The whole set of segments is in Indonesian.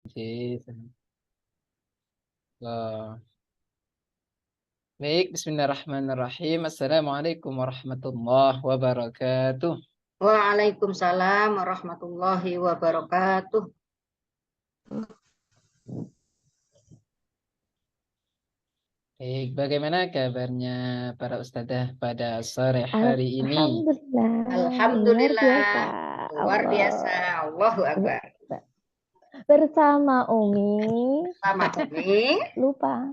Oke, baik, Bismillahirrahmanirrahim. Assalamualaikum warahmatullahi wabarakatuh. Waalaikumsalam warahmatullahi wabarakatuh. Baik, bagaimana kabarnya para ustadzah pada sore hari ini? Alhamdulillah, luar Allah. biasa. Allahu Akbar. Bersama Umi. Sama Umi. Lupa.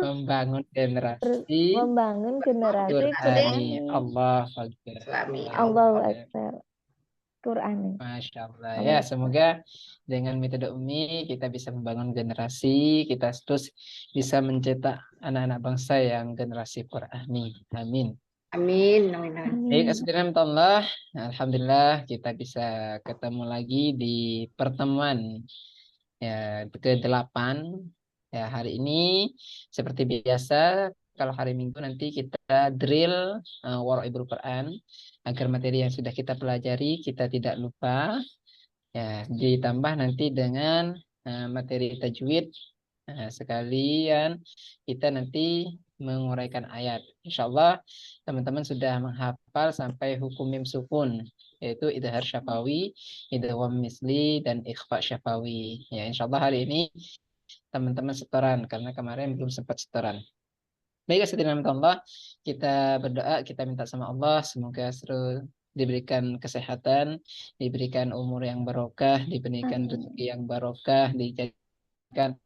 Membangun generasi Membangun generasi Qurani. Qurani. Allah Akbar. Islami. Allahu Akbar. Qurani. Masya Allah. Ya, semoga dengan metode Umi kita bisa membangun generasi, kita terus bisa mencetak anak-anak bangsa yang generasi Qurani. Amin. Amin. Amin. Baik, Alhamdulillah, Alhamdulillah kita bisa ketemu lagi di pertemuan ya ke-8 ya hari ini seperti biasa. Kalau hari Minggu nanti kita drill Waraibul Quran agar materi yang sudah kita pelajari kita tidak lupa ya, ditambah nanti dengan materi tajwid. Sekalian kita nanti menguraikan ayat. Insya Allah teman-teman sudah menghafal sampai hukum mim sukun, yaitu idhar syafawi, idgham misli, dan ikhfa syafawi. Ya, insya Allah hari ini teman-teman setoran karena kemarin belum sempat setoran. Baik, setelah Allah kita berdoa, kita minta sama Allah semoga seru diberikan kesehatan, diberikan umur yang barokah, diberikan rezeki yang barokah, dijadikan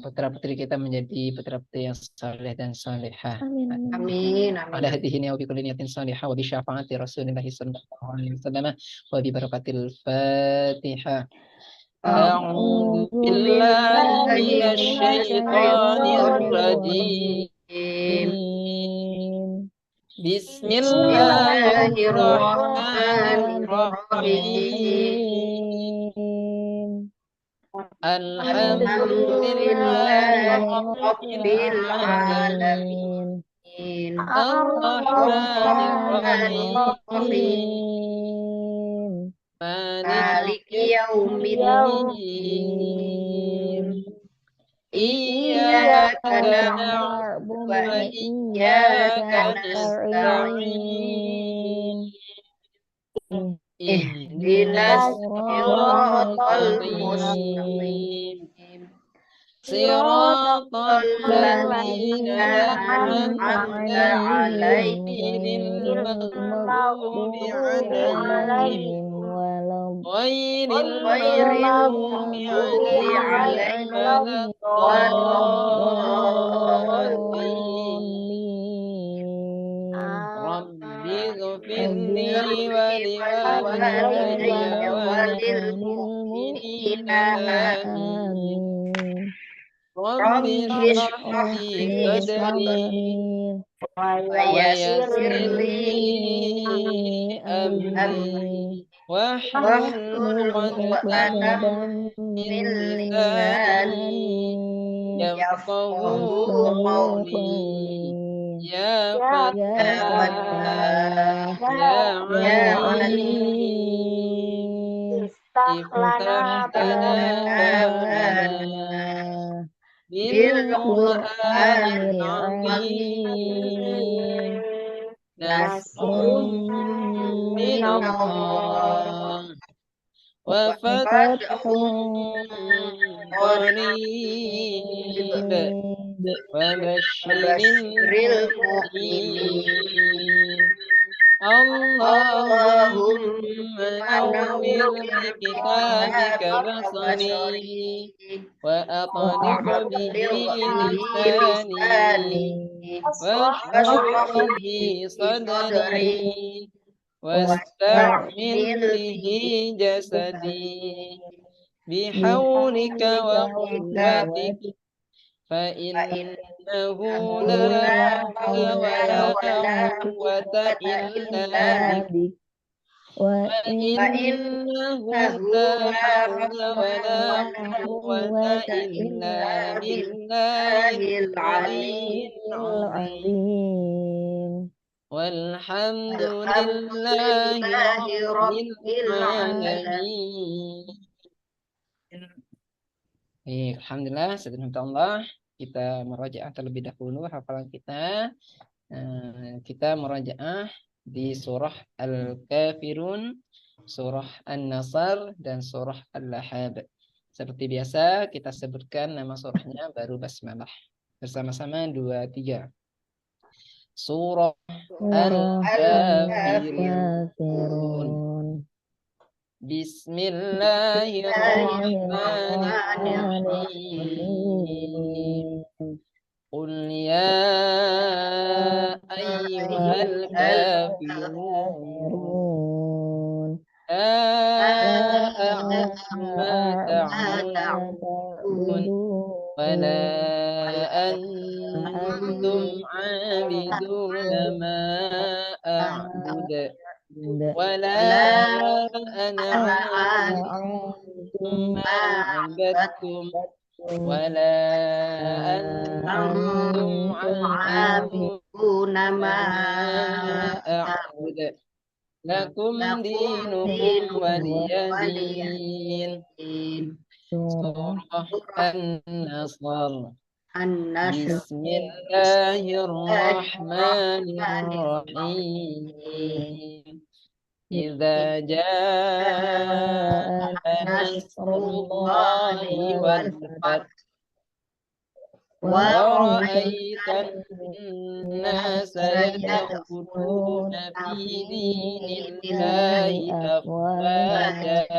putra-putri kita menjadi putra-putri yang saleh dan salehah. Amin. Amin. Pada hati ini wa bi kulli niyatin salihah wa bi syafaati Rasulillah sallallahu alaihi wasallam wa bi barakatil Fatihah. A'udzu billahi minasy syaithanir rajim. Bismillahirrahmanirrahim. Alhamdulillahi Rabbil Alamin. Ar-Rahmanir-Rahim. Maliki Yaumiddin. Iyyaka na'budu wa iyyaka nasta'in. Ihdinas siratal mustaqim. Siratal ladzina an'amta 'alaihim maghdubi 'alaihim ghairil maghdubi 'alaihim waladdallin. Rabbi ghfirli wa liwalidayya wa lil mu'minina amin. Rabbi shrah li sadri wa yassir li amri wahlul 'uqdatam min lisani yafqahu qawli. Ya Fattah, Ya Alim, iftah lana babana bil Qur'anil azim. Nasrun minallah wa fathun qarib wa basyiril mu'minin. Allahumma nawwir bi kitabika basari wa aqni' bihi lisani washrah bihi sadri wasta'min bihi jasadi bihawlika wa quwwatika fa innahu la hawla wa la quwwata illa bik wa innahu la hawla wa la quwwata illa billahil aliyyil azim. Walhamdulillahi rabbil alamin. Alhamdulillah, syukur Allah. Kita merajaah terlebih dahulu hafalan kita. Kita merajaah di surah Al-Kafirun, surah An-Nasr, dan surah Al-Lahab. Seperti biasa, kita sebutkan nama surahnya baru basmalah. Bersama-sama 2, 3. Surah Surah Al-Kafirun. Al-Kafirun. Bismillahirrahmanirrahim. Bismillahirrahmanirrahim. Qul ya ayyuhal kafirun. La a'budu ma ta'budun. Wala antum abiduna ma a'bud. Wala ana abidum ma abadtum. Wala antum abiduna ma a'bud. Lakum dinukum waliyadin. Surah An-Nasr. Bismillahirrahmanirrahim. Idza jaa nasrullahi wal fath wa ra'aitan nasa yadkhuluna fi dinillahi afwaja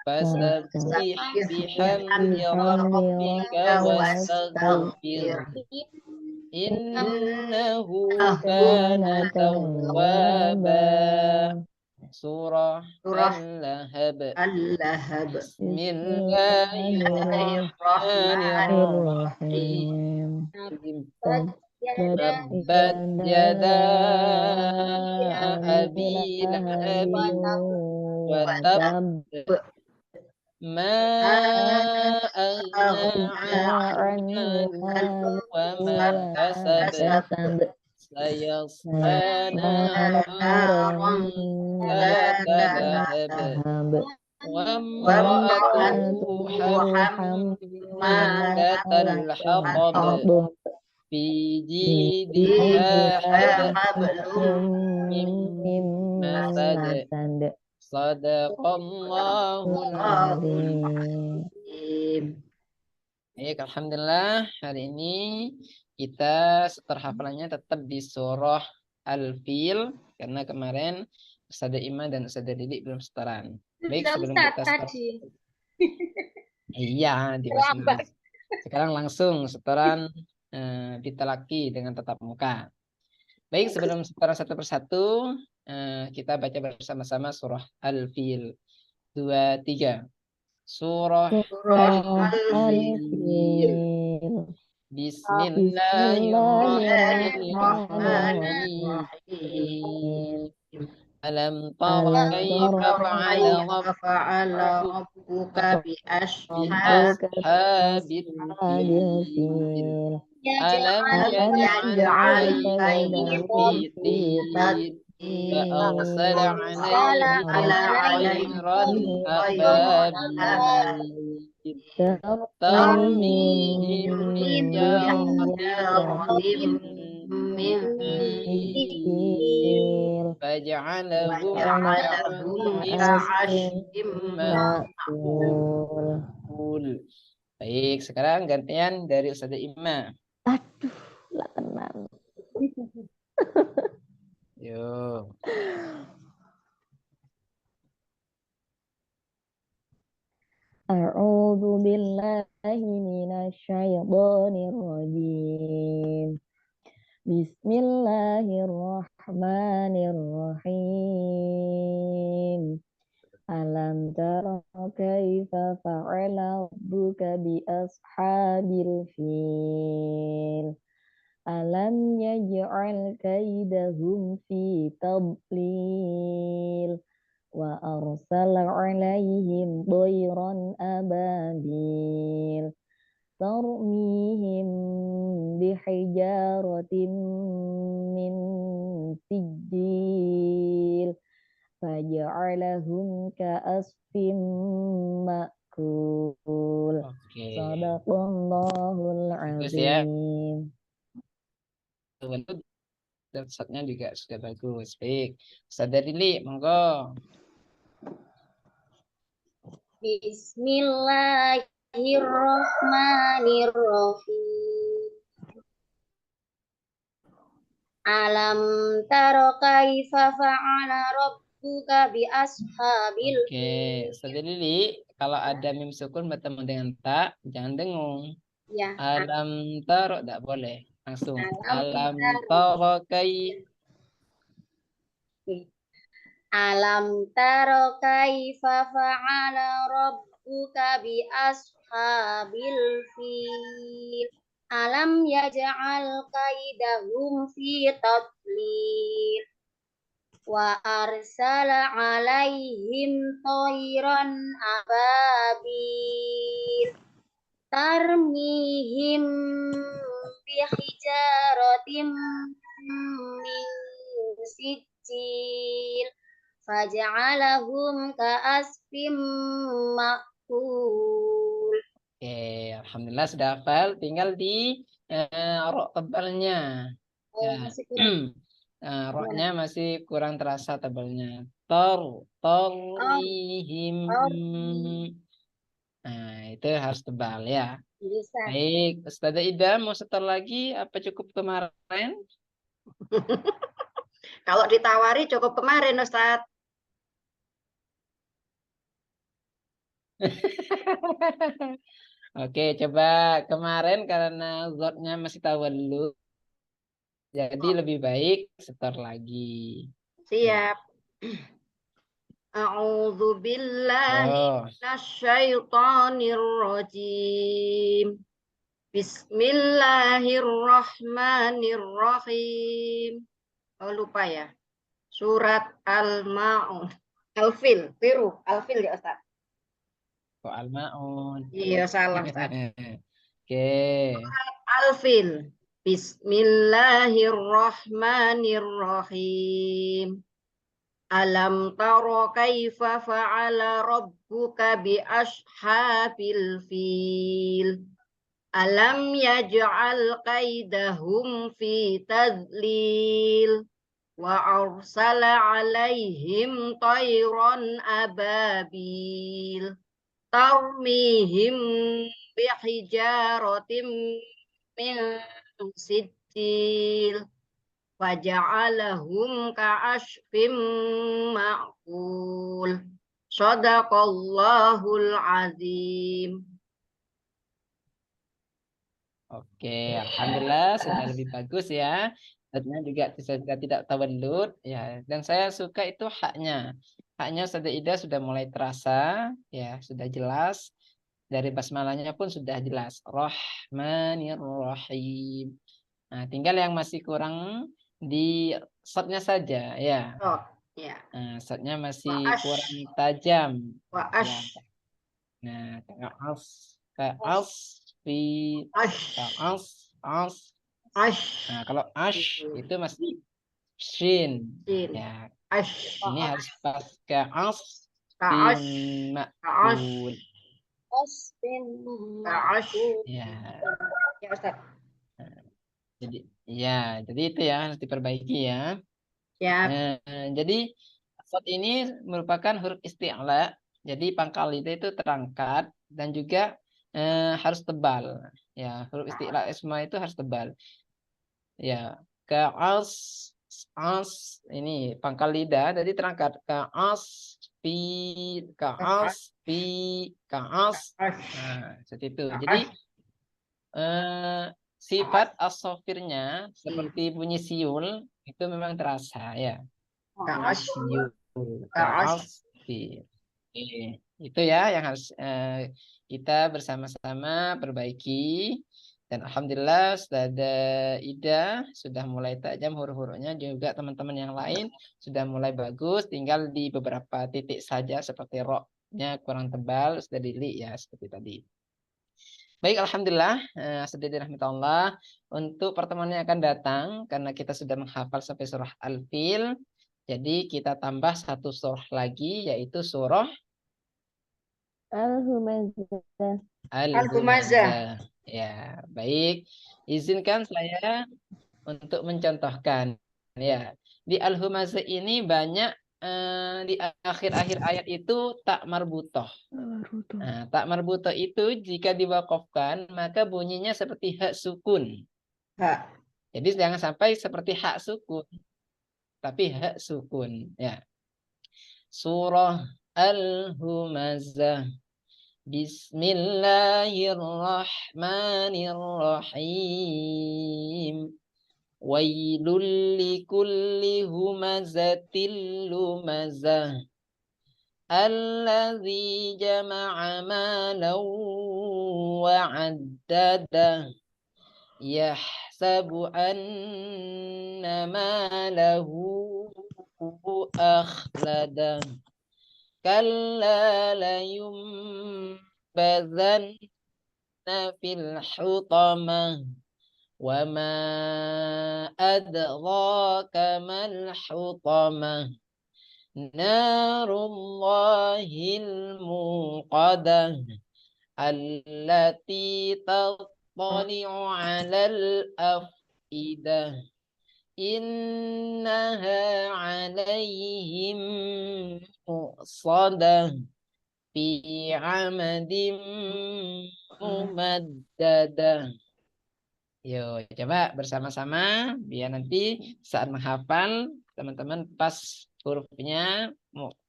fasabbih bihamdi rabbika wastaghfir innahu kana tawwaba. Surah Al-Lahab. Bismillahirrahmanirrahim. Tabbat yada abi lahabin wa tab. Ma aghna anhu wa ma kasab. Sayasla naran ذات لهب وامرأته حمالة الحطب في جيدها حبل من مسد. Sadaqallahul azim. Baik, alhamdulillah hari ini kita terhafalannya tetap di surah Al-Fil karena kemarin Ustazah Ima dan Ustazah Didik belum setoran. Baik, sebelum kita start. Iya, di sekarang langsung setoran Bitalaki dengan tatap muka. Baik, sebelum setoran satu persatu, kita baca bersama-sama surah Al-Fil 2, 3. Surah Al-Fil. Bismillahirrahmanirrahim. Alam tara kaifa fa'ala rabbuka bi ashabil fil. Alam yaj'al kaydahum fi tadlil فأرسل عليهم طيرا أبابيل ترميهم بحجارة من سجيل فجعلهم كعصف مأكول. Baik, sekarang gantian dari Ustazah Ima. Aduh, lah tenang. Yo. A'udzu billahi minasy syaithanir rajim. Bismillahirrahmanirrahim. Alam tara kaifa fa'ala rabbuka bi ashabil fil. Alam yaj'al kaidahum fi tadlil wa arsala 'alaihim dhayran ababil tarmihim bihijaratin min sijil faja'alahum ka'asfin ma'kul. Sadaqallahul Bagus ya. azim. Bentuk dan shotnya juga sudah bagus. Baik. Ustaz Lili, monggo. Bismillahirrahmanirrahim. Alam taro kaifa fa'ala rabbuka bi ashabil Oke, fil. Ustaz Lili, kalau ada mim sukun bertemu dengan tak, jangan dengung. Ya, Alam taro, tidak boleh. Langsung. alam Alam taro. taro kai. Alam taro kaifa fa'ala rabbuka bi ashabil fil. Alam yaj'al kaidahum fi tadlil. Wa arsala alaihim toiran ababil. Tarmihim bihijaratim min sijil. Faja'alahum ka'asfim ma'kul. Oke, alhamdulillah sudah hafal. Tinggal di rok tebalnya. Ya. Masih kurang. Roknya masih kurang terasa tebalnya. Torlihim. Nah, itu harus tebal ya. Bisa. Baik, Ustazah Ida mau setor lagi apa cukup kemarin? Kalau ditawari cukup kemarin, Ustaz. Oke, coba kemarin karena zotnya masih tawallu, jadi lebih baik setor lagi. Siap. A'udzu billahi Oh, minasyaitonir rajim. Bismillahirrahmanirrahim. Oh, lupa ya. Surat Al-Ma'un. Al-Fil, biru. Al-Fil ya, Ustaz. kok Al-Maun. Iya, salah, Ustaz. Oke. Al-Fil. Bismillahirrahmanirrahim. Alam taro kaifa fa'ala rabbuka bi ashabil fil. Alam yaj'al kaidahum fi tadlil. Wa arsala alaihim tayran ababil. Tarmihim bihijaratim min sijil. Faja'alahum ka'ashfim ma'kul. Shadaqallahul azim. Oke, alhamdulillah sudah lebih bagus ya. Zotnya juga sudah tidak tawallud ya. Dan saya suka itu haknya. Haknya Ustazah Ida sudah mulai terasa ya, sudah jelas. Dari basmalahnya pun sudah jelas. Rahmanirrahim. Nah, tinggal yang masih kurang di shotnya saja ya. Oh, ya. Nah, shotnya masih kurang tajam. Wa Ya. ash. Nah, ka'as fi Ash. as. Ash. Nah, kalau ash itu masih shin. Sin. Ya, Ash. ini harus pas ka'as Ka'ash. bin Ka'ash. ma'kul. Asfin Ka'ash. Ya. Ya, Ustaz. Jadi itu ya harus diperbaiki ya. Siap. Jadi shot ini merupakan huruf isti'la. Jadi pangkal itu terangkat dan juga harus tebal. Ya, huruf isti'la isma itu harus tebal. Ya, ka'as as ini pangkal lidah jadi terangkat ka'as pi ka'as. Nah, seperti itu. Jadi sifat as-sofirnya seperti bunyi siul itu memang terasa ya. Ka'ash. Siul, Ka'ash. itu ya yang harus kita bersama-sama perbaiki. Dan alhamdulillah sudah ada Ida sudah mulai tajam huruf-hurufnya, juga teman-teman yang lain sudah mulai bagus, tinggal di beberapa titik saja seperti roknya kurang tebal sudah dili ya seperti tadi. Baik, alhamdulillah, sedih rahmatullah. Untuk pertemuan yang akan datang, karena kita sudah menghafal sampai surah Al-Fil, jadi kita tambah satu surah lagi, yaitu surah Al-Humazah. Al-humazah. Ya, baik. Izinkan saya untuk mencontohkan. Ya, di al-humazah ini banyak di akhir-akhir ayat itu tak marbutoh. Nah, tak marbutoh itu jika diwakafkan maka bunyinya seperti hak sukun. Hak. Jadi jangan sampai seperti hak sukun, tapi hak sukun. Ya. Surah Al-Humazah. Bismillahirrahmanirrahim. Wailul likulli humazatil lumazah. Alladzi jama'a malan wa'addadah. Yahsabu anna malahu akhladah. Kalla layumbazanna fil hutamah. Wa ma adraka mal hutamah. Narullahil muqadah. Allati tattali'u 'alal afidah. Innaha 'alaihim muqsadah fi 'amadin mumaddadah. Yo, coba bersama-sama biar nanti saat menghafal teman-teman pas hurufnya,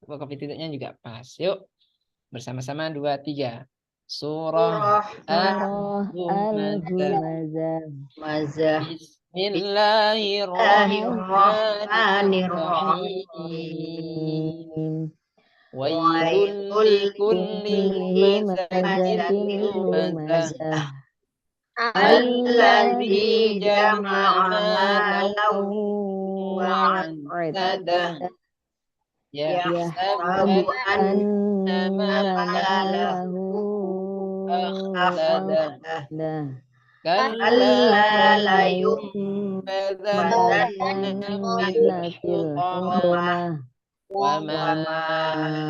wakaf titiknya juga pas. Yuk, bersama-sama 2, 3. Surah Surah Al-Humazah. Al-Humazah. Bismillahirrahmanirrahim. Wailul likulli humazatin lumazah. Alladzi jama'a malan wa'addadah. Yahsabu anna malahu akhladah. Kalla layumbazanna fil hutamah. Wa ma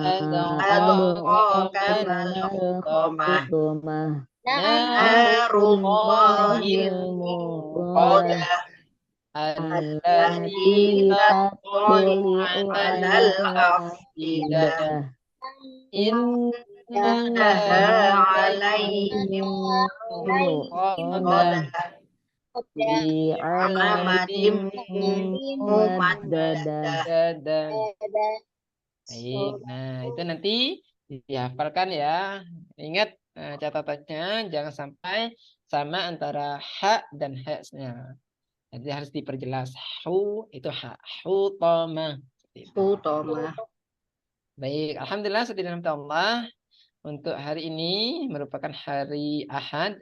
adraka mal hutamah. Narullahil muqadah. Allati tattali'u 'alal afidah. Innaha 'alaihim muqadah. Fi 'amadim mumaddadah. Baik, nah itu nanti dihafalkan ya. Ingat catatannya jangan sampai sama antara hak dan haknya. Jadi harus diperjelas. Hu itu hak. Hutama. Hutama. Baik, alhamdulillah setidaknya Allah untuk hari ini merupakan hari Ahad.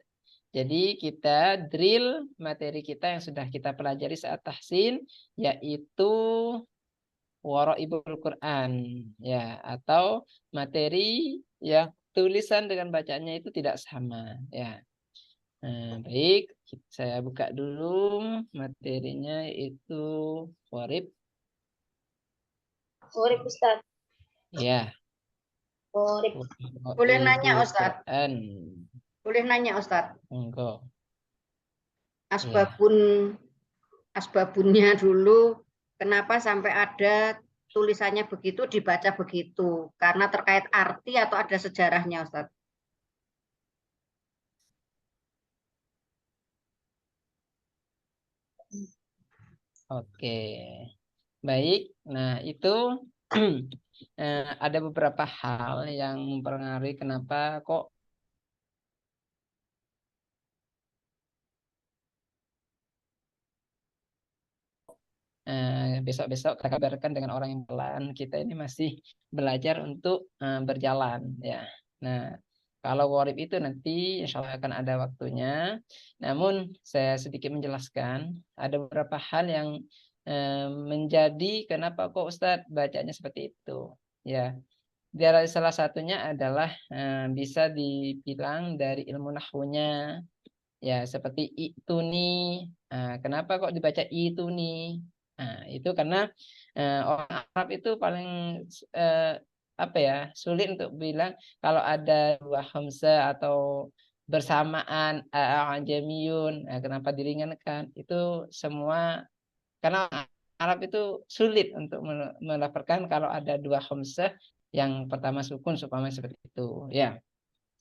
Jadi kita drill materi kita yang sudah kita pelajari saat tahsin yaitu Waraibul Quran ya atau materi yang tulisan dengan bacaannya itu tidak sama ya. Nah, baik, saya buka dulu materinya itu Warib. Sorry, Ustaz. Ya. Sorry. Boleh nanya, Ustaz? Quran. Boleh nanya, Ustaz? Enggak. Asbabunnya dulu, kenapa sampai ada tulisannya begitu, dibaca begitu? Karena terkait arti atau ada sejarahnya, Ustaz? Oke. Baik. Nah, itu ada beberapa hal yang mempengaruhi kenapa kok besok-besok kita kabarkan dengan orang yang pelan. Kita ini masih belajar untuk berjalan ya. Nah, kalau warib itu nanti insya Allah akan ada waktunya. Namun saya sedikit menjelaskan ada beberapa hal yang menjadi kenapa kok Ustadz bacanya seperti itu. Ya, dari salah satunya adalah bisa dibilang dari ilmu nahwunya. Ya, seperti ituni. Kenapa kok dibaca ituni? Nah, itu karena orang Arab itu paling apa ya, sulit untuk bilang kalau ada dua khamsah atau bersamaan ajamiyun, kenapa diringankan? Itu semua karena Arab itu sulit untuk melaporkan kalau ada dua khamsah yang pertama sukun supaya seperti itu ya.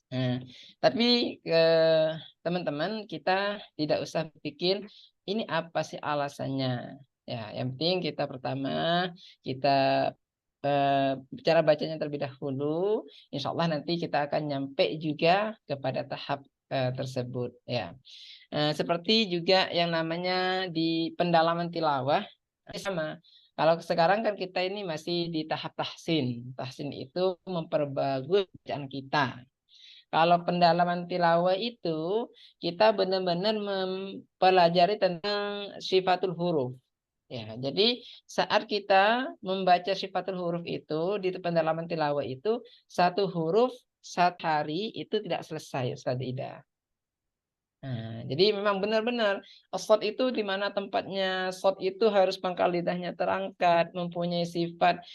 Nah, tapi teman-teman kita tidak usah pikir ini apa sih alasannya. Ya, yang penting kita pertama kita cara bacanya terlebih dahulu. Insya Allah nanti kita akan nyampe juga kepada tahap tersebut. Ya, seperti juga yang namanya di pendalaman tilawah sama. Kalau sekarang kan kita ini masih di tahap tahsin. Tahsin itu memperbagus bacaan kita. Kalau pendalaman tilawah itu kita benar-benar mempelajari tentang sifatul huruf. Ya, jadi saat kita membaca sifatul huruf itu di pendalaman tilawah itu satu huruf satu hari itu tidak selesai, Ustaz Ida. Nah, jadi memang benar-benar shot itu di mana tempatnya, shot itu harus pangkal lidahnya terangkat, mempunyai sifat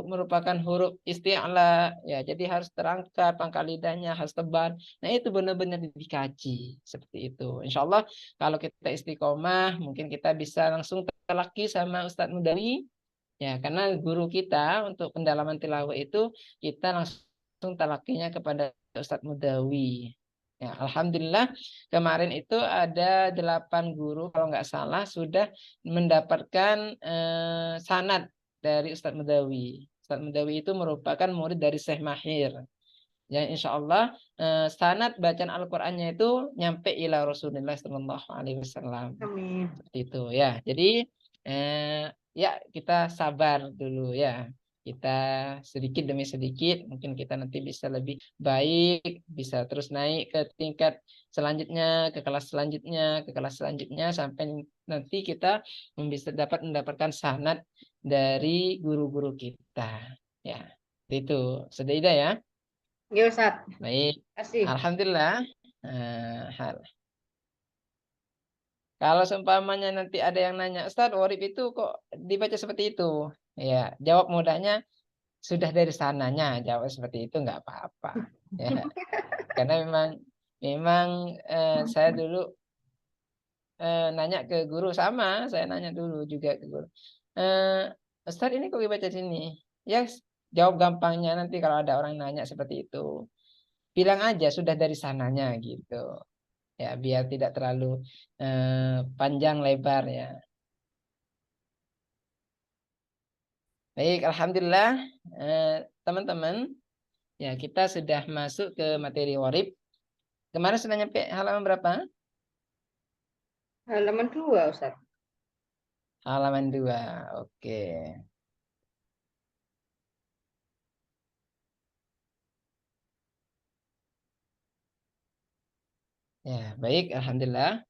merupakan huruf isti'la, ya jadi harus terangkat, pangkal lidahnya harus tebal. Nah itu benar-benar dikaji seperti itu. Insya Allah kalau kita istiqomah, mungkin kita bisa langsung telaki sama Ustadz Mudawi, ya karena guru kita untuk pendalaman tilawah itu kita langsung talakinya kepada Ustadz Mudawi. Ya, alhamdulillah kemarin itu ada 8 guru kalau nggak salah sudah mendapatkan sanad dari Ustadz Mudawi. Ustadz Mudawi itu merupakan murid dari Syekh Mahir. Ya, insya Allah sanad bacaan Al-Qur'annya itu nyampe ila Rasulullah Sallallahu Alaihi Wasallam. Amin. Seperti itu ya. Jadi ya kita sabar dulu ya. Kita sedikit demi sedikit mungkin kita nanti bisa lebih baik, bisa terus naik ke tingkat selanjutnya, ke kelas selanjutnya, ke kelas selanjutnya sampai nanti kita bisa mendapatkan sanad dari guru-guru kita. Ya, itu. Sudah Ida ya. Ya Ustaz. Baik. Kasih. Alhamdulillah. Kalau seumpamanya nanti ada yang nanya, Ustaz, warib itu kok dibaca seperti itu? Ya, jawab mudahnya sudah dari sananya, jawab seperti itu nggak apa-apa. Ya, karena memang saya dulu nanya ke guru sama, saya nanya dulu juga ke guru. Ustaz ini kok dibaca sini? Ya, jawab gampangnya nanti kalau ada orang nanya seperti itu, bilang aja sudah dari sananya gitu. Ya, biar tidak terlalu panjang lebar ya. Baik, alhamdulillah teman-teman, ya kita sudah masuk ke materi warib. Kemarin sudah nyampe halaman berapa? Halaman 2 Ustaz. Halaman 2. Oke. Ya, baik, alhamdulillah.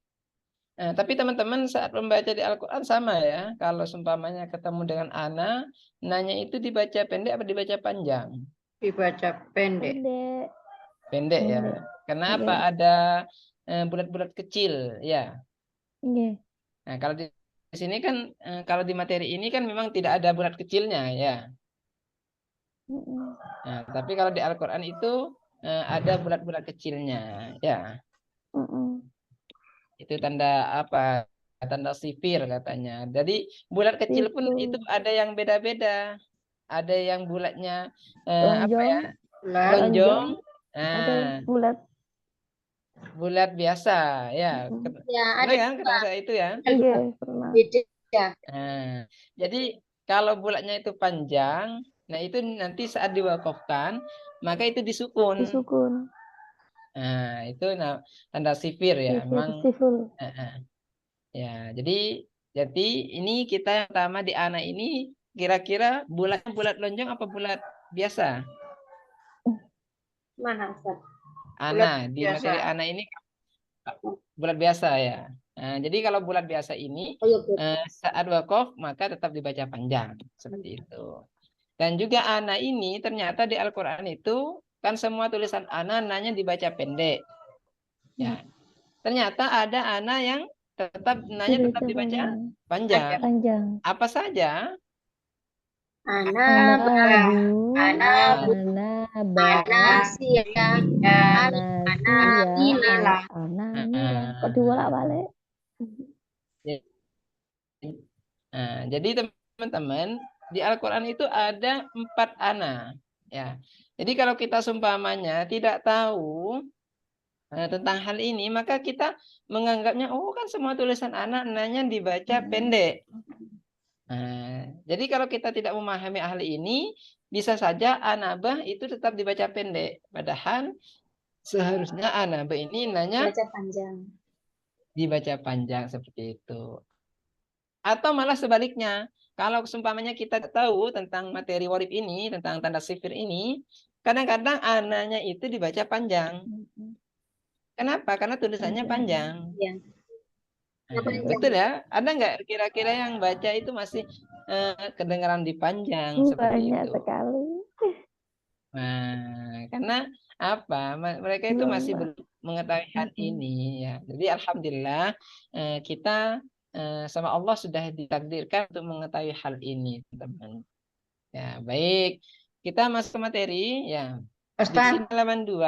Tapi teman-teman saat membaca di Al-Quran sama ya. Kalau seumpamanya ketemu dengan ana, nanya itu dibaca pendek apa dibaca panjang? Dibaca pendek. Pendek. Pendek ya. Pendek. Kenapa Iya. ada bulat-bulat kecil ya? Iya. Nah, kalau di sini kan kalau di materi ini kan memang tidak ada bulat kecilnya ya. Mm-mm. Nah, tapi kalau di Al-Quran itu ada bulat-bulat kecilnya ya. Mm-mm. Itu tanda apa? Tanda sifir katanya. Jadi bulat kecil pun itu Itu ada yang beda-beda. Ada yang bulatnya apa ya? lonjong, Bulat. Lonjong. ada Nah, bulat. bulat biasa ya. Mm-mm. Ya, Pernah ada kan dua. ketemu saya itu ya? Iya, pernah. Beda. Nah, jadi kalau bulatnya itu panjang, nah itu nanti saat diwakafkan, maka itu disukun. Disukun. Nah, itu tanda sifir ya. Sifir, Memang siful. ya. Jadi ini kita yang pertama di ana ini kira-kira bulatnya bulat lonjong apa bulat biasa? Mana Ustaz? Ana di biasa. materi ana ini bulat biasa ya. Nah, jadi kalau bulat biasa ini Oh, iya, saat wakaf maka tetap dibaca panjang seperti itu. Dan juga ana ini ternyata di Al-Qur'an itu kan semua tulisan ana nanya dibaca pendek. Ya. Ternyata ada ana yang tetap nanya tetap Dibaca dibaca panjang. panjang. Panjang. Apa saja? Anaba, Anabu, anabu, anaba, anasya, anasiya, anamila. anamila. Kok dibolak-balik? Jadi teman-teman di Al-Quran itu ada 4 ana. Ya, jadi kalau kita seumpamanya tidak tahu tentang hal ini, maka kita menganggapnya oh kan semua tulisan ana nanya dibaca pendek. Jadi kalau kita tidak memahami hal ini, bisa saja anabah itu tetap dibaca pendek. Padahal seharusnya anabah ini nanya Baca panjang. dibaca panjang seperti itu. Atau malah sebaliknya, kalau seumpamanya kita tahu tentang materi warib ini, tentang tanda sifir ini, kadang-kadang ananya itu dibaca panjang. Kenapa? Karena tulisannya panjang. Ya. Panjang. Betul ya? Ada nggak kira-kira yang baca itu masih kedengaran di panjang seperti Banyak itu? sekali. Nah, karena apa? Mereka itu masih belum mengetahui hal ini ya. Jadi alhamdulillah kita sama Allah sudah ditakdirkan untuk mengetahui hal ini, teman. Ya, baik. Kita masuk ke materi ya. Di Ustaz, sini halaman 2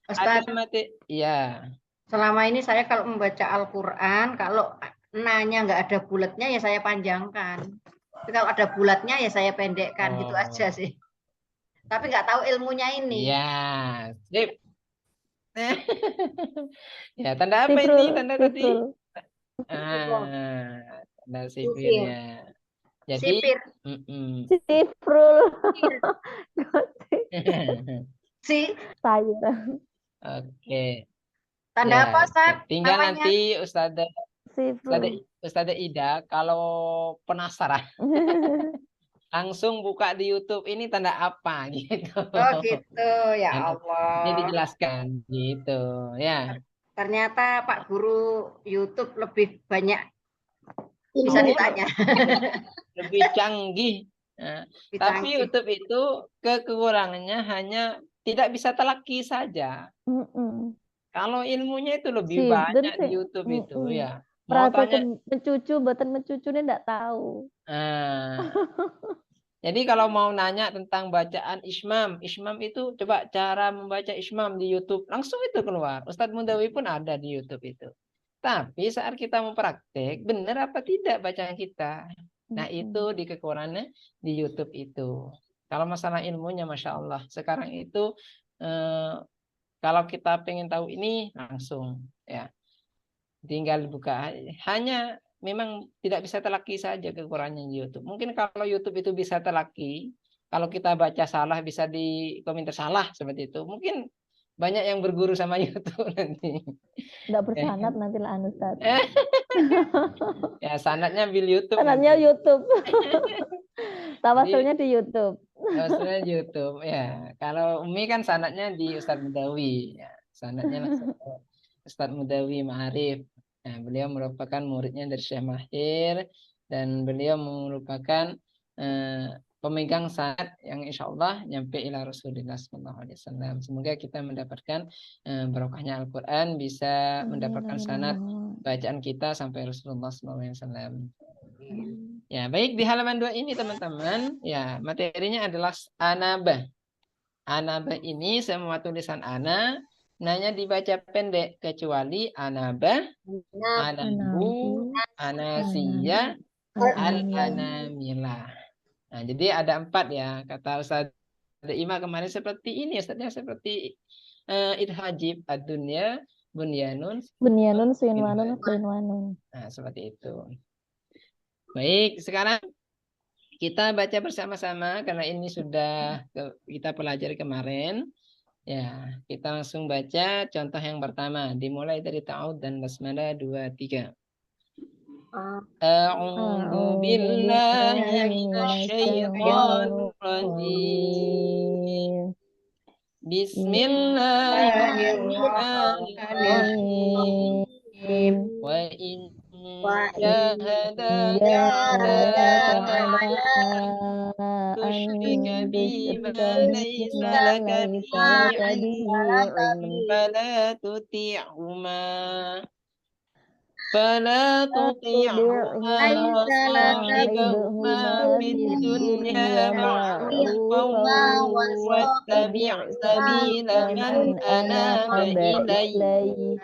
ada Ustaz, materi ya. selama ini saya kalau membaca Al-Quran, kalau nanya nggak ada bulatnya ya saya panjangkan. Tapi kalau ada bulatnya ya saya pendekkan, gitu aja sih. Tapi nggak tahu ilmunya ini. Iya, sip. Ya, tanda apa Sifrul, ini? Tanda tadi? sifrul. Tanda sifirnya. Jadi, Sipir. Sifrul. Si Sayur. Oke. tanda Ya, apa, Ustaz? tinggal Namanya? nanti Sifrul. Ustazah Ida kalau penasaran langsung buka di YouTube ini tanda apa gitu. Oh gitu, ya Nanti Allah. dijelaskan gitu ya. Ternyata Pak Guru YouTube lebih banyak bisa ditanya. Lebih canggih. Nah, Lebih tapi canggih. YouTube itu kekurangannya hanya tidak bisa telaki saja. Kalau ilmunya itu lebih banyak di YouTube itu ya. Mau tanya. Mencucu, beten mencucu ini enggak tahu. Jadi kalau mau nanya tentang bacaan Ismam itu coba cara membaca Ismam di YouTube, langsung itu keluar. Ustadz Mudawi pun ada di YouTube itu. Tapi saat kita mempraktek, benar apa tidak bacaan kita? Nah itu di kekurangannya di YouTube itu. Kalau masalah ilmunya, Masya Allah. Sekarang itu kalau kita pengen tahu ini langsung ya. Tinggal buka. Hanya memang tidak bisa telaki saja kekurangannya di YouTube. Mungkin kalau YouTube itu bisa telaki, kalau kita baca salah bisa di komentar salah seperti itu. Mungkin banyak yang berguru sama YouTube nanti. Enggak bersanad nanti lah Ustaz. Ya sanadnya bil YouTube. Sanadnya YouTube. Tawasulnya di YouTube. Tawasulnya di YouTube ya. Kalau Umi kan sanadnya di Ustadz Mudawi. Ya, sanadnya langsung Ustadz Mudawi Ma'arif. Nah, beliau merupakan muridnya dari Syekh Mahir dan beliau merupakan pemegang sanad yang insya Allah nyampe ila Rasulullah SAW. Semoga kita mendapatkan barokahnya Al-Quran, bisa mendapatkan sanad bacaan kita sampai Rasulullah SAW. Ya, baik di halaman 2 ini teman-teman, ya materinya adalah anabah. Anabah ini semua tulisan ana nanya dibaca pendek kecuali anabah, anabu, anasiya, al-anamilah. Nah, jadi ada 4 ya kata Ustaz Ima kemarin seperti ini, Ustaznya seperti idhajib ad-dunya bunyanun sinwanun qinwanun. Nah, seperti itu. Baik, sekarang kita baca bersama-sama karena ini sudah kita pelajari kemarin. Ya, kita langsung baca contoh yang pertama. Dimulai dari ta'awud dan basmalah 2, 3. A'udzu billahi minasyaitonir rajim. Bismillahirrahmanirrahim. Wa in jahadaka tusyrika bi ma laysa laka bihi ilmun fala tuti'huma فلا تطيعهما تطعهما ليس لك وصاحبهما في في الدنيا الدنيا معروفا معروفا واتبع واتبع سبيل سبيل من من أناب أناب إلي إلي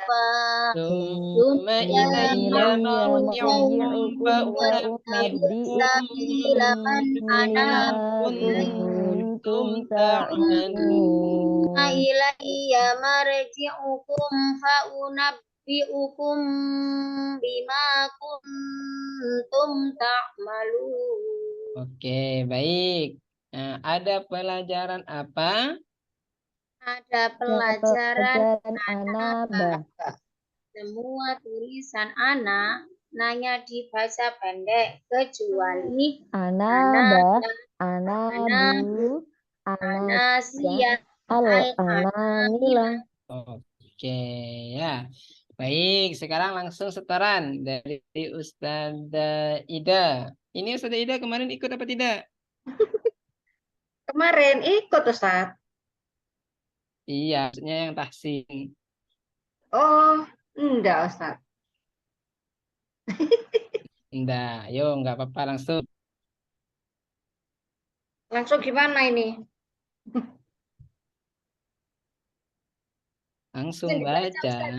ثم ثم إلي إلي مرجعكم مرجعكم فأنبئكم سبيل من بما أناب بما كنتم كنتم تعملون. تعملون. إلي مرجعكم فأنبئكم بما كنتم تعملون. Oke, baik. Nah, ada pelajaran apa? Ada Ada pelajaran pelajaran anaba. semua tulisan anak nanya dibaca pendek kecuali Anaba, Ana, anabu, Anasia, anasya, al Al-Anamila. anamila. Oke, ya. Baik, sekarang langsung setoran dari Ustazah Ida. Ini Ustazah Ida kemarin ikut apa tidak? Kemarin ikut Ustaz. Iya, maksudnya yang tahsin. Oh, enggak Ustaz. Enggak, yuk enggak apa-apa langsung. Langsung gimana ini? Langsung Yang dibaca baca. Ustazah.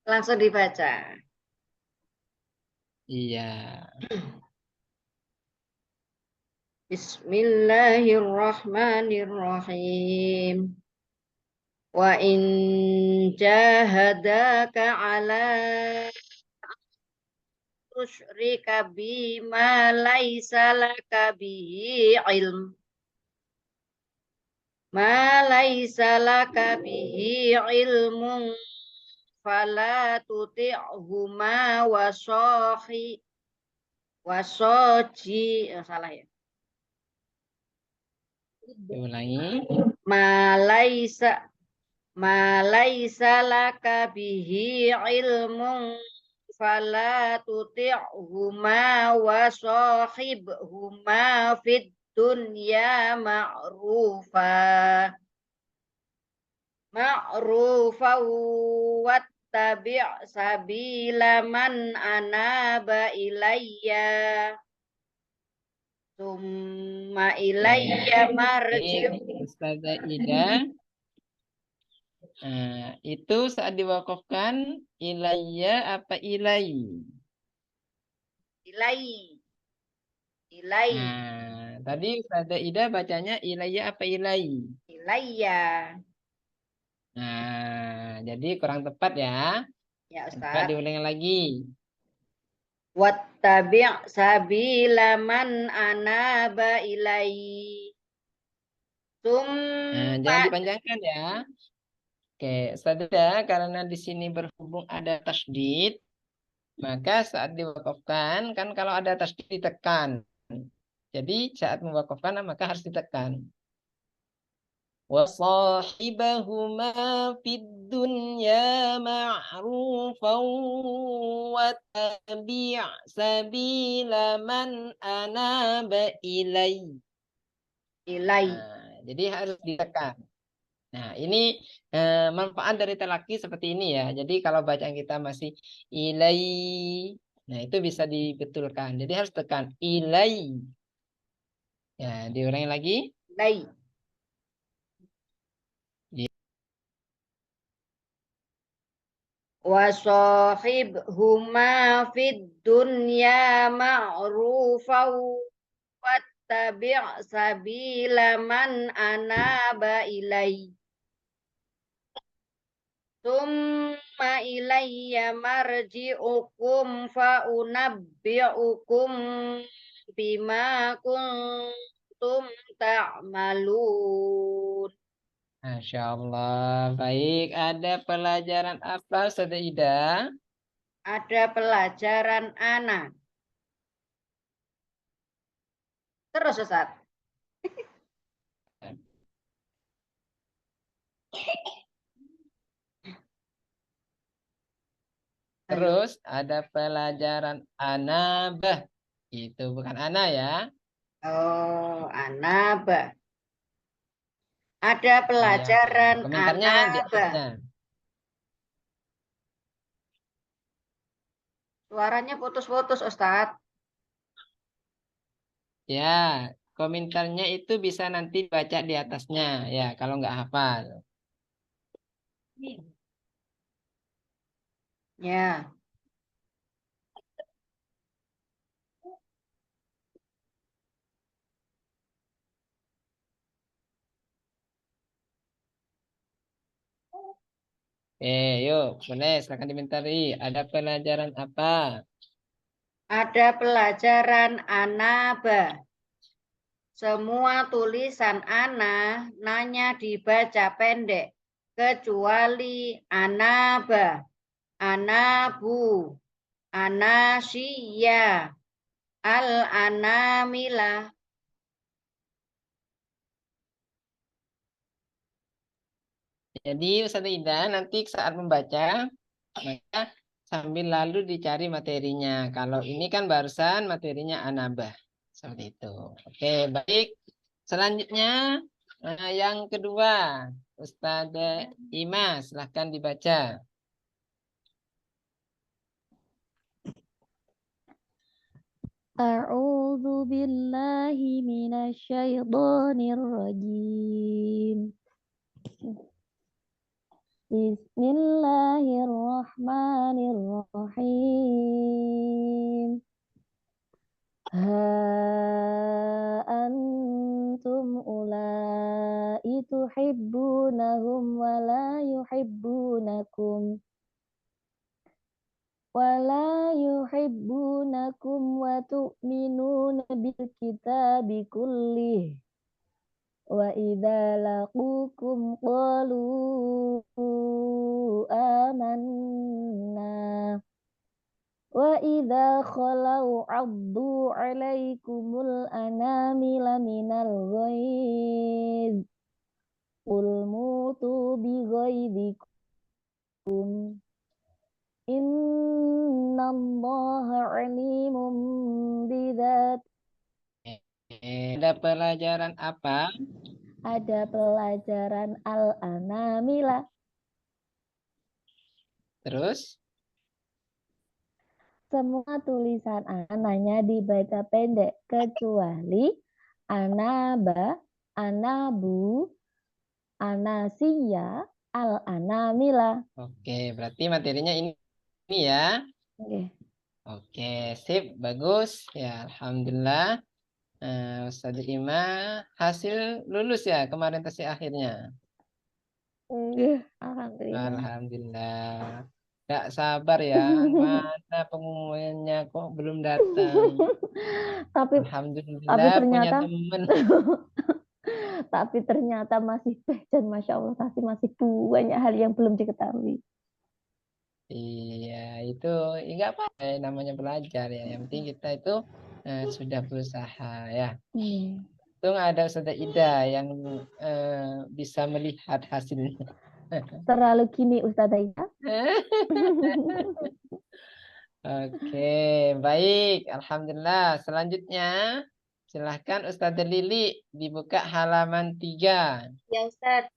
Langsung dibaca. Iya. Bismillahirrahmanirrahim. Wa in jahadaka ala tusyrika bima laisa laka bihi ilm. Ma laisa laka bihi ilmun fala tuti'huma wasoji salah ya. Diulangi. Ma laisa laka bihi ilmun fala tuti'huma wa sahibhuma fid dunya ma'rufa wattabi' sabila man anaba ilayya summa ilayya marji'ukum. Ustazah Ida. Itu saat diwakafkan ilayya apa ilai? Ilai Tadi Ustazah Ida bacanya ilayya apa ilai? ilayya. Jadi kurang tepat ya. Ya Coba Ustaz. diulangi lagi. Wattabi' sabila man anaba ilai. Jangan Summa dipanjangkan ya. Oke, Ustazah, karena di sini berhubung ada tasdid, maka saat diwakafkan kan kalau ada tasdid ditekan. Jadi saat mewakafkan maka harus ditekan. وصاحبهما في الدنيا معروفا واتبع سبيل من أناب إلي. ilai. Jadi harus ditekan. Nah, ini manfaat dari telaki seperti ini ya. Jadi kalau bacaan kita masih ilai, nah itu bisa dibetulkan. Jadi harus tekan ilai. Ya, diulangi lagi. Ilai. Wa sahibhuma fid dunya ma'rufa wattabi' sabila man anaba ilai. Summa ilayya marji'ukum fa unabbi'ukum bima kuntum ta'malun. Masya Allah. Baik, ada pelajaran apa, Ustazah Ida? Ada pelajaran anak. Terus Ustaz. Terus ada pelajaran anabah. Itu bukan ana ya. Oh, anaba. Ada Iya, pelajaran komentarnya di anaba. atasnya. Suaranya putus-putus, Ustadz. Ya, komentarnya itu bisa nanti baca di atasnya ya kalau nggak hafal. Ya. Yuk, boleh silakan dimentari. Ada pelajaran apa? Ada pelajaran anaba. Semua tulisan Ana nanya dibaca pendek. Kecuali anaba, anabu, anasya, al-anamila. Jadi Ustaz Ida nanti saat membaca maka sambil lalu dicari materinya. Kalau ini kan barusan materinya anabah. Seperti itu. Oke, baik. Selanjutnya yang kedua, Ustaz Ima, silahkan dibaca. A'udzu billahi minasyaitonir rajim. Bismillahirrahmanirrahim. Ha antum ulai tuhibbunahum wa la yuhibbunakum wa tu'minuna bil kitabi kullih wa idza laqukum qalu amanna wa idza khalau 'addu 'alaikumul anamila minal ghaiz qul mutu bi ghaizikum innallaha 'alimun bidzat. Ada pelajaran apa? Ada pelajaran al-anamila. Terus? Semua tulisan ananya dibaca pendek kecuali anaba, anabu, anasiya, al-anamila. Oke, berarti materinya ini ya. Oke. Oke, sip, bagus. Ya, alhamdulillah. Ustaz Ima hasil lulus ya kemarin tes akhirnya. Alhamdulillah. Alhamdulillah. Gak sabar ya. Mana pengumumannya kok belum datang? Tapi Alhamdulillah punya ternyata temen. tapi ternyata masih dan masya Allah masih banyak hal yang belum diketahui. Iya, itu nggak apa-apa namanya belajar ya. Yang penting kita itu sudah berusaha ya. Untung ada Ustazah Ida yang bisa melihat hasilnya. Terlalu gini Ustazah Ida. Oke, baik. Alhamdulillah. Selanjutnya, silahkan Ustazah Lili dibuka halaman 3. Ya Ustaz.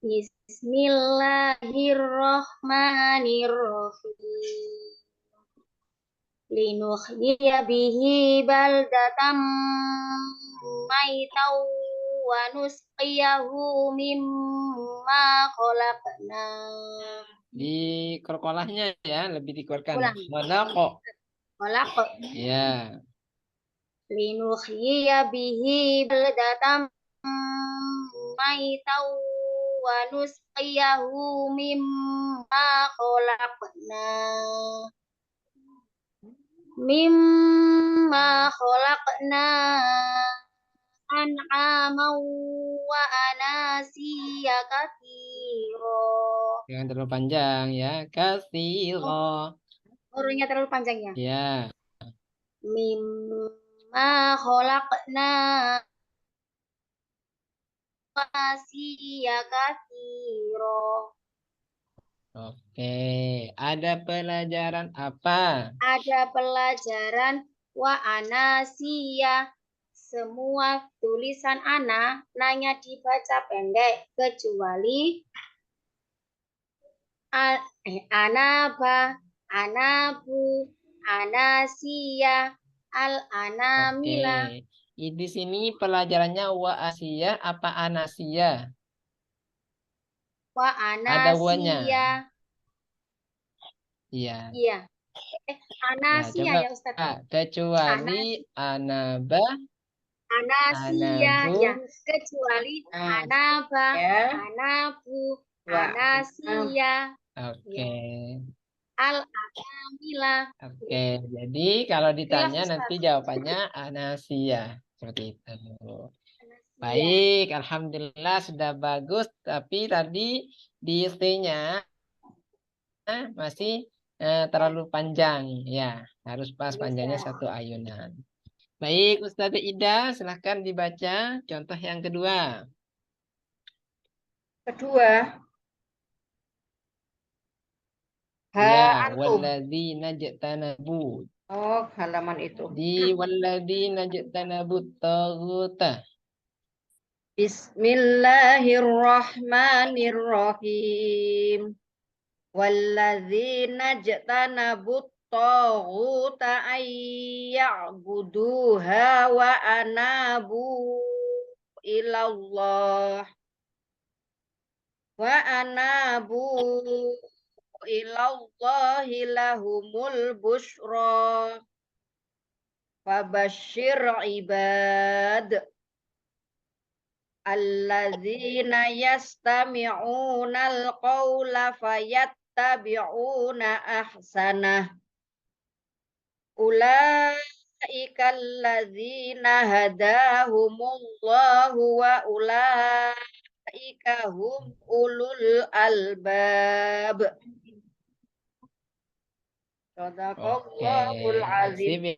Bismillahirrahmanirrahim. Linuhyiya bihi baldatan maitan wa nusqiyahu mimma khalaqna. Di kolkolahnya ya, lebih dikeluarkan. Ulang. Mana kok? Khalaq. Ya. Linuhyiya bihi baldatan maitan wa nusqiyahu mimma khalaqna. Mimma khalaqna an'aman wa anasiya katsira. Jangan terlalu panjang ya. Katsira. Hurufnya terlalu panjang ya. Ya. Mimma khalaqna wa anasiya katsira. Oke, ada pelajaran apa? Ada pelajaran wa anasiya. Semua tulisan ana nanya dibaca pendek kecuali Anaba, anabu, anasiya, Oke. al-anamila, Di sini pelajarannya wa Asia apa anasia? wa Ada wanya. anasiya. Iya. Iya. Ya, Anasiya coba. ya Ustaz. Kecuali anaba, Anasiya anabu. ya, kecuali Nah, anaba, ya. anabu, Wa anasiya, Oke. ya, al-anamila. Oke. Jadi kalau Jelas ditanya nanti Ustaz. jawabannya anasia. Seperti itu. Anasiya. Baik, alhamdulillah sudah bagus. Tapi tadi di T-nya masih terlalu panjang. Ya, harus pas panjangnya Bisa. satu ayunan. Baik, Ustazah Ida, silahkan dibaca contoh yang kedua. Kedua, Ya, antum. walladzina jtanabu. Oh, halaman itu. Di walladzina jtanabut taghuta. Bismillahirrahmanirrahim. Walladzina jtanabut taghuta ayya'buduha wa anabu ilallah wa anabu ilallahi lahumul busyra fabashshir ibad alladzina yastami'una al-qawla fayattabi'una ahsanah ulaika alladzina hadahumullahu wa ulaika hum ulul albab. Oke, Shadaqallahul azim. sip ya.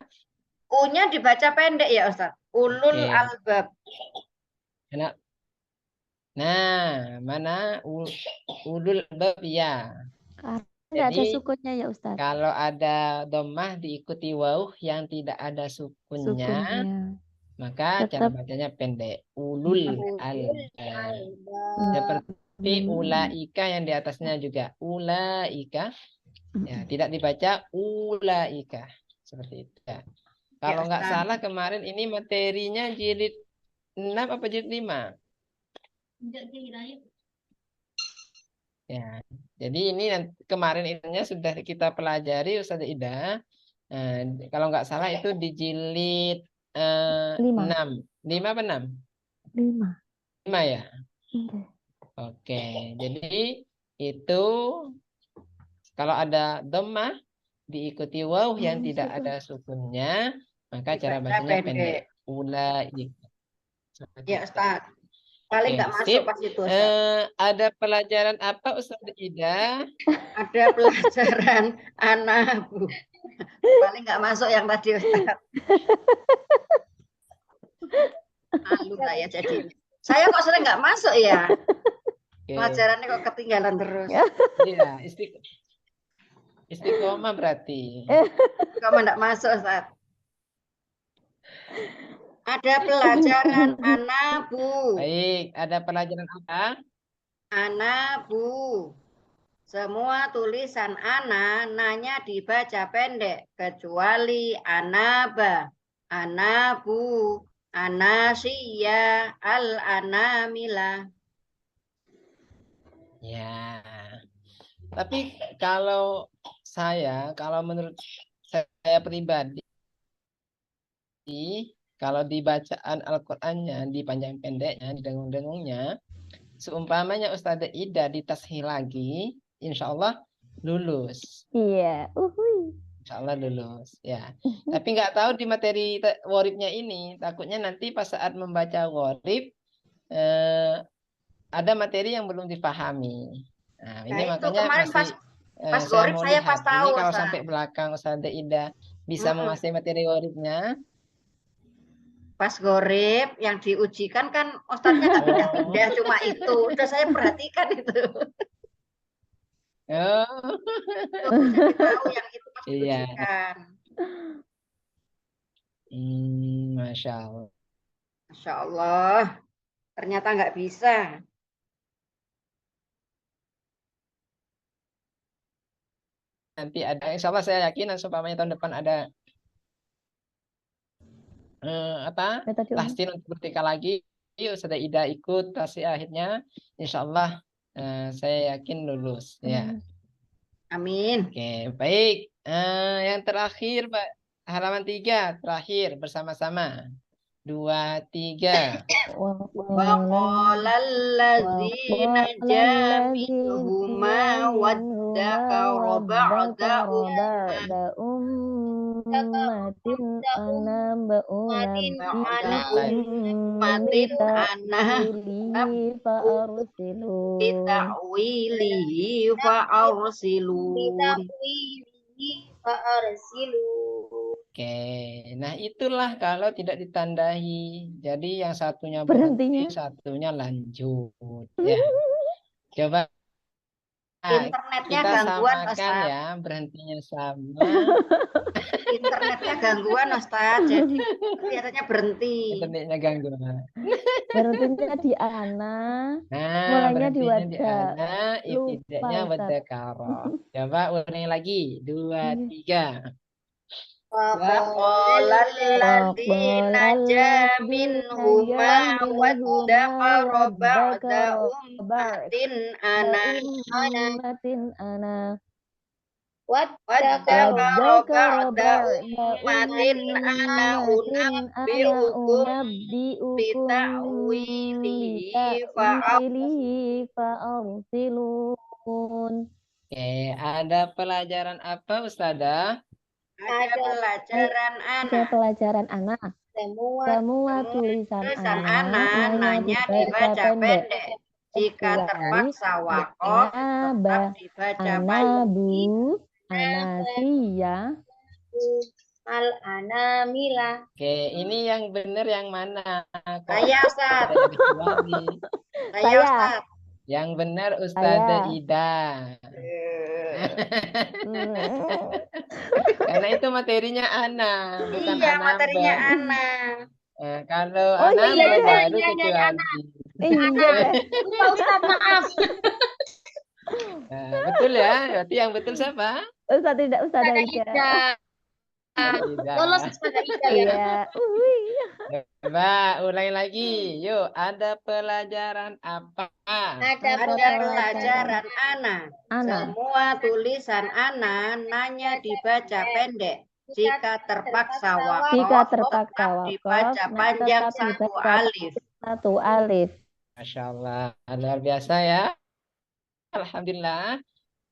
U-nya dibaca pendek ya Ustaz. Ulul Oke. albab. Nah, mana ulul albab ya. Nggak ada Jadi sukunnya ya Ustadz. kalau ada domah diikuti waw yang tidak ada sukunnya, Sukunnya. maka cara Tetap bacanya pendek. Ulul Ulul albab. albab. Seperti ulaika yang di atasnya juga. Ulaika. Ya, tidak dibaca ulaika. Seperti itu ya. Kalau nggak Ustaz. salah kemarin ini materinya jilid 6 apa jilid 5? Ya, jadi ini kemarin ininya sudah kita pelajari Ustaz Ida. Kalau nggak salah itu di jilid 5. 6. 5 apa 6? 5. 5 ya. Oke. Oke, jadi itu kalau ada dhammah diikuti waw yang tidak ada sukunnya, maka cara Dibaca bacanya pendek. pendek. Ulaika. Ya Ustaz. Paling Oke, nggak masuk sip. pas itu Ustaz. Ada pelajaran apa Ustaz Ida? Ada pelajaran anabu. Paling nggak masuk yang tadi Ustaz. Malu saya jadi. Saya kok sering nggak masuk ya. Oke. Pelajarannya kok ketinggalan terus. Iya, istiqomah berarti. Kamu nggak masuk Ustaz. Ada pelajaran anabu. Baik, ada pelajaran apa? Anabu. Semua tulisan ana nanya dibaca pendek kecuali anaba, anabu, anasiya, al-anamila. Ya. Tapi kalau menurut saya pribadi, kalau di bacaan Al-Qur'annya, di panjang pendeknya, di dengung-dengungnya, seumpamanya Ustazah Ida ditashih lagi, insya Allah lulus. Iya. Insya Allah lulus. Ya. Tapi nggak tahu di materi woribnya ini, takutnya nanti pas saat membaca worib, ada materi yang belum dipahami. Nah, ini Nah, itu makanya kemarin masih pas saya gorib mau saya lihat pas ini tahu kalau Ustaz. sampai belakang Ustazah Ida bisa menguasai materi woribnya. Pas gorib yang diujikan kan Ustaznya nggak pindah-pindah, cuma itu. Udah saya perhatikan itu. Oh. Jadi tahu yang itu pas Iya. diujikan. Masya Allah. Masya Allah. Ternyata nggak bisa. nanti ada, insya Allah saya yakin umpamanya tahun depan ada Metode umum. tahsin untuk bertika lagi, Ustazah Ida ikut pasti akhirnya insya Allah saya yakin lulus ya. Amin. Oke, baik. Yang terakhir Pak, halaman 3 terakhir bersama-sama. 2, 3. وقال الذي نجا منهما وادكر بعد أمة أنا أمة أنا فأرسلون بتأويله فأرسلون. Oke, nah itulah kalau tidak ditandai. Jadi yang satunya Berhentinya. berhenti, satunya lanjut. Ya, coba Internetnya kita gangguan, samakan Ustaz. ya, berhentinya sama. Internetnya gangguan, Ustaz. Jadi biasanya berhenti. Internetnya gangguan. Berhentinya di ana, Nah, mulainya di berhentinya di wada. ana, Lupa, ibtidanya Ustaz. wadakara. Coba ulangi lagi, 2, 3. وقال الذي نجا منهما وادكر بعد أمة أنا أنا وادكر بعد أمة أنا أنبئكم بتأويله فأرسلون. Oke, ada pelajaran apa Ustazah? Ada pelajaran Ada anak. pelajaran anak. Semua tulisan anak nanya dibaca pendek. Jika terpaksa wakof, tetap dibaca panjang. Anasiya. Al-anamila. Oke, ini yang benar yang mana? Kok Saya, Ustaz. ada yang dikeluari? Saya, Ustaz. Yang benar Ustazah Saya. Ida. Karena itu materinya Ana, bukan Iya, Anambas. materinya anak. Kalau Oh, iya, Anambas iya, baru kecuali. Iya. Lupa Ustaz, maaf. Betul ya? Berarti yang betul siapa? Ustaz tidak, Ustaz Ustazah Ida. Ida. Ida. Lolos Ustazah Ida ya. Iya. Coba ulangi lagi. Yuk, ada pelajaran apa? Ada pelajaran anak. Ana. Semua tulisan anak nanya dibaca pendek. Jika terpaksa Jika wakof, terpaksa tetap wakof, dibaca panjang tetap satu dibaca alif. satu alif. Masya Allah, luar biasa ya. Alhamdulillah.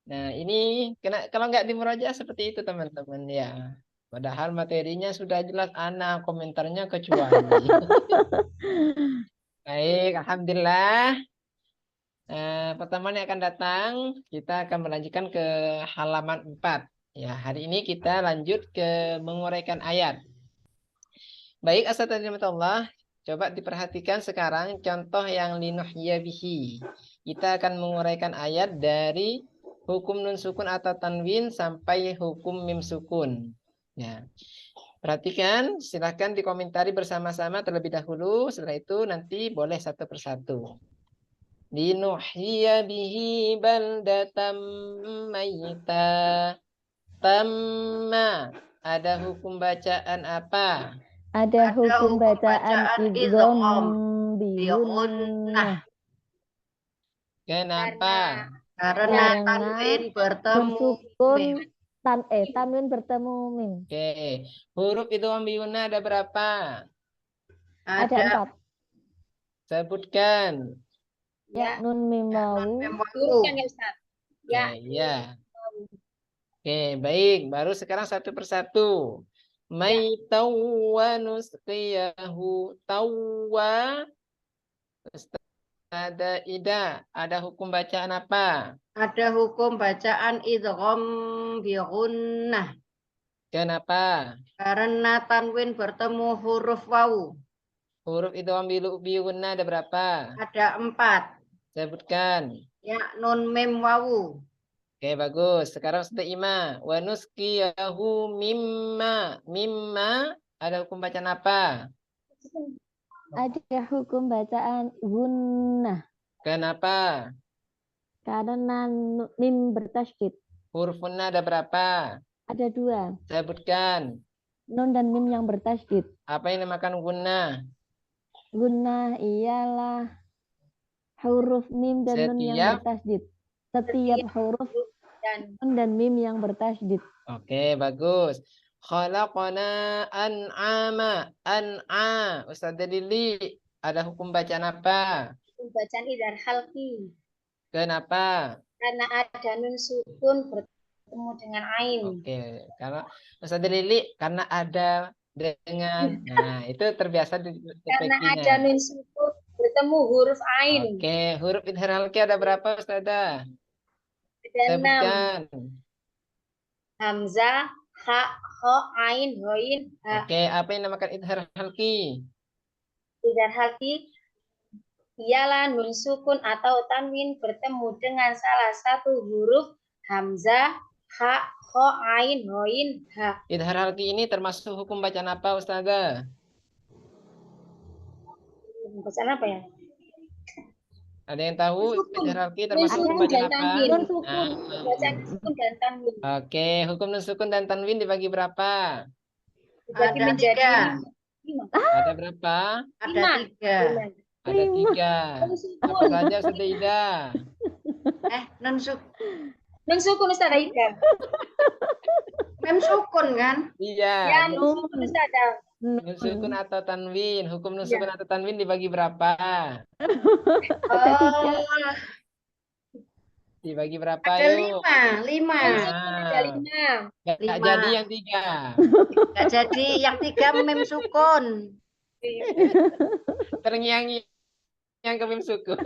Nah, ini kalau nggak di murojaah seperti itu teman-teman ya. Padahal materinya sudah jelas, Ana komentarnya kecuali. Baik, Alhamdulillah. Pertemuan yang akan datang, kita akan melanjutkan ke halaman 4. Ya, hari ini kita lanjut ke menguraikan ayat. Baik, astagfirullah. Coba diperhatikan sekarang contoh yang linuhya bihi. Kita akan menguraikan ayat dari hukum nun sukun atau tanwin sampai hukum mim sukun. Ya. Perhatikan, silahkan dikomentari bersama-sama terlebih dahulu. Setelah itu nanti boleh satu persatu. Linuhya bihi baldatam mayyita. Tamma. Ada hukum bacaan apa? Ada hukum bacaan idgham bigunnah. Kenapa? Karena tanwin bertemu Bersukun mim. tanwin bertemu mim. Oke, huruf itu ambiuna ada berapa? Ada 4. Sebutkan. Ya, nun mim wawu. Turunkan ya Ustaz. Ya. Ya. Oke, baik. Baru sekarang satu persatu. Maitawwa nusqiyahu tawwa. Ada Ida. Ada hukum bacaan apa? Ada hukum bacaan idgham bigunnah. Kenapa? Karena tanwin bertemu huruf wawu. Huruf itu biunna ada berapa? Ada 4. Sebutkan. Ya, nun mim wawu. Oke, bagus. Sekarang sudah ima. Wa nusqiyahu mimma. Mimma ada hukum bacaan apa? Ada hukum bacaan gunnah. Kenapa? Karena mim bertasydid. Huruf gunnah ada berapa? Ada 2. Sebutkan. Nun dan mim yang bertasydid. Apa yang dinamakan gunnah? Gunnah ialah huruf mim dan nun yang Setiap. bertasydid. Setiap huruf Dan nun dan mim yang bertasydid. Oke, bagus. Khalaqana an'ama. An'a. Ustaz Lili, ada hukum bacaan apa? bacaan idhar halki. Kenapa? Karena ada nun sukun bertemu dengan ain. Oke, karena Ustaz Lili karena ada dengan. Nah, itu terbiasa di Karena ada TPQ-nya. nun sukun bertemu huruf ain. Oke, huruf idhar halki ada berapa, Ustazah? Ada 6. Sebutkan. Hamzah, ha, ho, ain, hoin, ha. Oke, apa yang dinamakan idhar halki? Idhar halki ialah nun sukun atau tanwin bertemu dengan salah satu huruf hamzah, ha, ho, ain, hoin, ha. Idhar halki ini termasuk hukum bacaan apa, Ustazah? Bacaan apa ya? Ada yang tahu Sukun. idhar halki Nun termasuk hukum sukun bacaan dan apa? tanwin. Nun sukun. Nah, Bacaan sukun dan tanwin. oke, hukum nun sukun dan tanwin dibagi berapa? Dibagi Ada menjadi 3. 5. Ada berapa? Ada 3. Ada 3. Nun Apa sukun. saja, Ustazah Ida? Nun sukun. Nun sukun Ustaz Aida. Mem sukun kan? Iya. Ya, nun sukun Ustaz Aida. Nun sukun atau tanwin. Hukum nun Iya. sukun atau tanwin dibagi berapa? Oh, Dibagi berapa, ada yuk? 5. 5. Nun sukun ada 5. Nggak 5. jadi yang 3. Nggak jadi yang 3 mem sukun. Terngiang-ngiang ke mim sukun.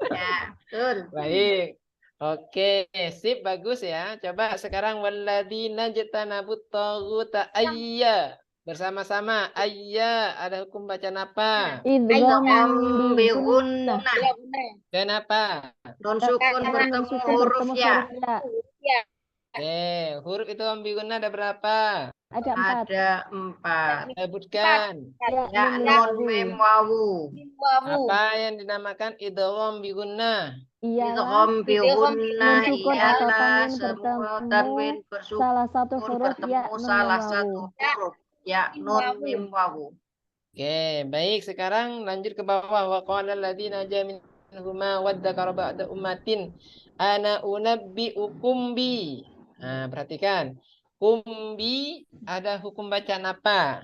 Ya, betul. Baik. Oke, sip, bagus ya. Coba sekarang walladzina jatanabut taghuta ayya. Bersama-sama ayya, ada hukum bacaan apa? Idgham Idgham bi bi gunnah. gunnah. Ya, benar. Kenapa? Nun sukun Karena bertemu Nun sukun huruf bertemu ya. huruf ya. Ya, Oke, huruf itu ambiguna ada berapa? Ada 4. Ada 4. Sebutkan. Ya, Ya, nun nun wawu. mem wawu. wawu. Apa yang dinamakan idgham biguna? Ialah Idgham bi gunnah nun sukun atau ialah tanwin semua bertemu tanwin bersukun salah satu huruf ya, bertemu nun salah mem satu wawu. huruf. Ya, nun mem wawu. Oke, baik. Sekarang lanjut ke bawah. Wa qala alladziina naja minhuma waddakara ba'da ummatin ana unabbi'ukum bi. Nah, perhatikan. Kumbi ada hukum bacaan apa?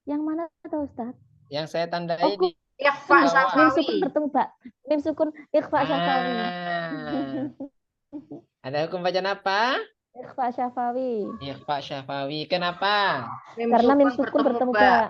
Yang mana tahu Ustaz? Yang saya tandai Oh, di Ikhfa bawah. mim sukun syafawi. bertemu Pak. Mim sukun ikhfa syafawi. Ah. Ada hukum bacaan apa? Ikhfa syafawi. Ikhfa syafawi. Kenapa? Karena mim sukun bertemu Pak.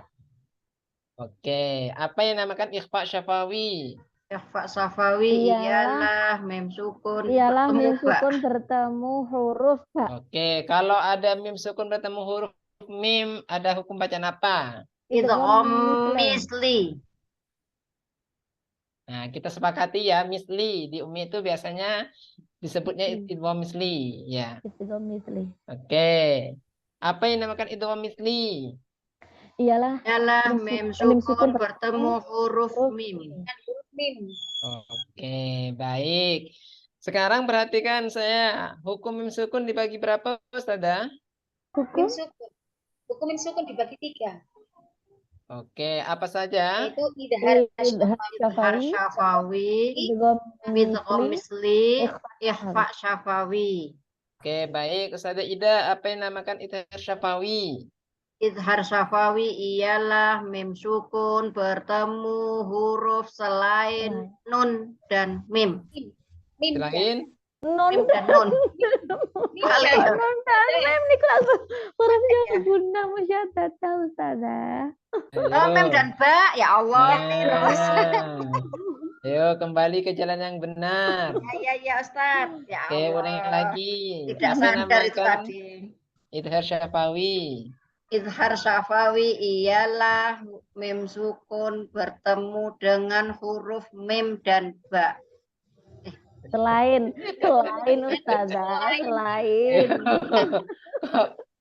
Oke, apa yang dinamakan ikhfa syafawi? Ikhfa syafawi Ialah- ialah mem sukun Ialah bertemu mim ba. sukun bertemu huruf Pak. Oke, kalau ada mim sukun bertemu huruf mim, ada hukum bacaan apa? Idgham misli. misli. Nah, kita sepakati ya, misli. Di umi itu biasanya disebutnya idgham misli. Ya, Idgham misli. oke. Apa yang dinamakan idgham misli? Ialah Ialah mim mem sukun sukun bertemu bertemu huruf huruf mim. Mim. Oke, baik. Sekarang perhatikan saya, hukum mim sukun dibagi berapa, Ustazah? hukum Mim sukun. Hukum mim sukun dibagi 3. Oke, apa saja? Yaitu idhar idgham Idhar syafawi, syafawi, idgham idgham misli, misli, ikhfa syafawi. Oke, baik. Ustazah Ida, apa yang dinamakan idhar syafawi? Idhar syafawi ialah mim sukun bertemu huruf selain nun dan mim. Mim. Selain? non Mim dan nun. Mim. Kali. non dan mem nih kelas hurufnya guna musyaddad Ustazah. Oh, mim dan ba, ya Allah. Ayo kembali ke jalan yang benar. Ya Ustaz. Ya Oke, Allah. ulangi lagi. Tidak Apa yang sadar itu dinamakan tadi. idhar syafawi? Idhar syafawi ialah mim sukun bertemu dengan huruf mim dan ba. Selain Ustazah, selain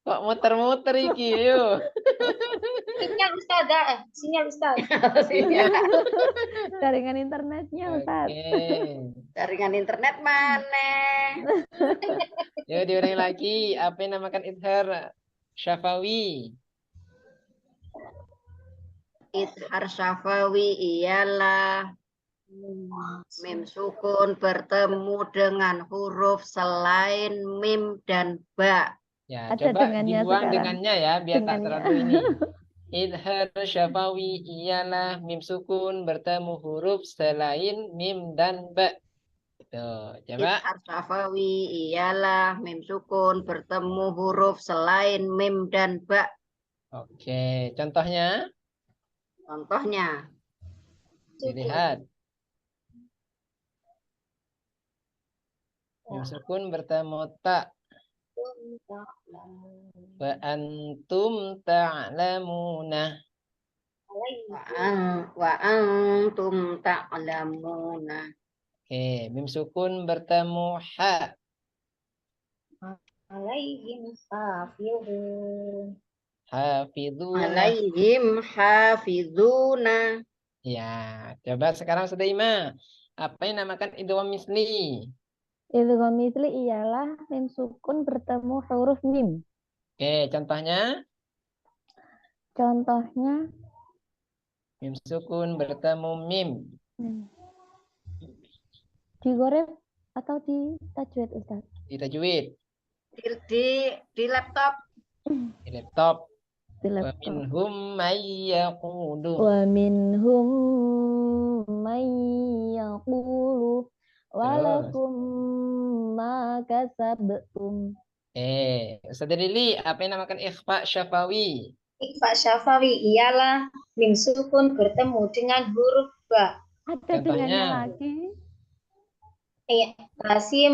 Kok muter-muter iki, yuk. Sinyal Ustazah, sinyal Ustaz. Sinyal. Jaringan internetnya, Ustaz. Oke. Jaringan internet mana? Yuk diulangi lagi. Apa yang namakan idhar syafawi? Idhar syafawi ialah mim sukun bertemu dengan huruf selain mim dan ba. Ya, Ada coba dengannya dibuang sekarang. dengannya ya, biar tak Dengannya. terlalu ini. Idhar syafawi ialah mim sukun bertemu huruf selain mim dan ba. Tuh, coba. Idhar syafawi ialah mim sukun bertemu huruf selain mim dan ba. Oke, contohnya Contohnya, dilihat. Mim sukun bertemu ta. Wa antum ta'lamuna. wa antum ta'lamuna. Oke, mim sukun bertemu ha. Alaihim hafizun. Hafiduna. Alaihim hafizuna. Ya, coba sekarang Sudaima. Apa yang namakan idgham misli? Idgham misli ialah mim sukun bertemu huruf mim. Oke, contohnya Contohnya, mim sukun bertemu mim. digoreng atau di tajwid, Ustaz? Di tajwid, Di laptop. di laptop. Di Wa laptop. minhum may yaqulu. Wa minhum may yaqulu walakum ma kasabtum. Ustaz Lili, apa yang namakan ikhfa syafawi? Ikhfa syafawi ialah mim sukun bertemu dengan huruf ba. Ada Contohnya? dengannya lagi. Tasim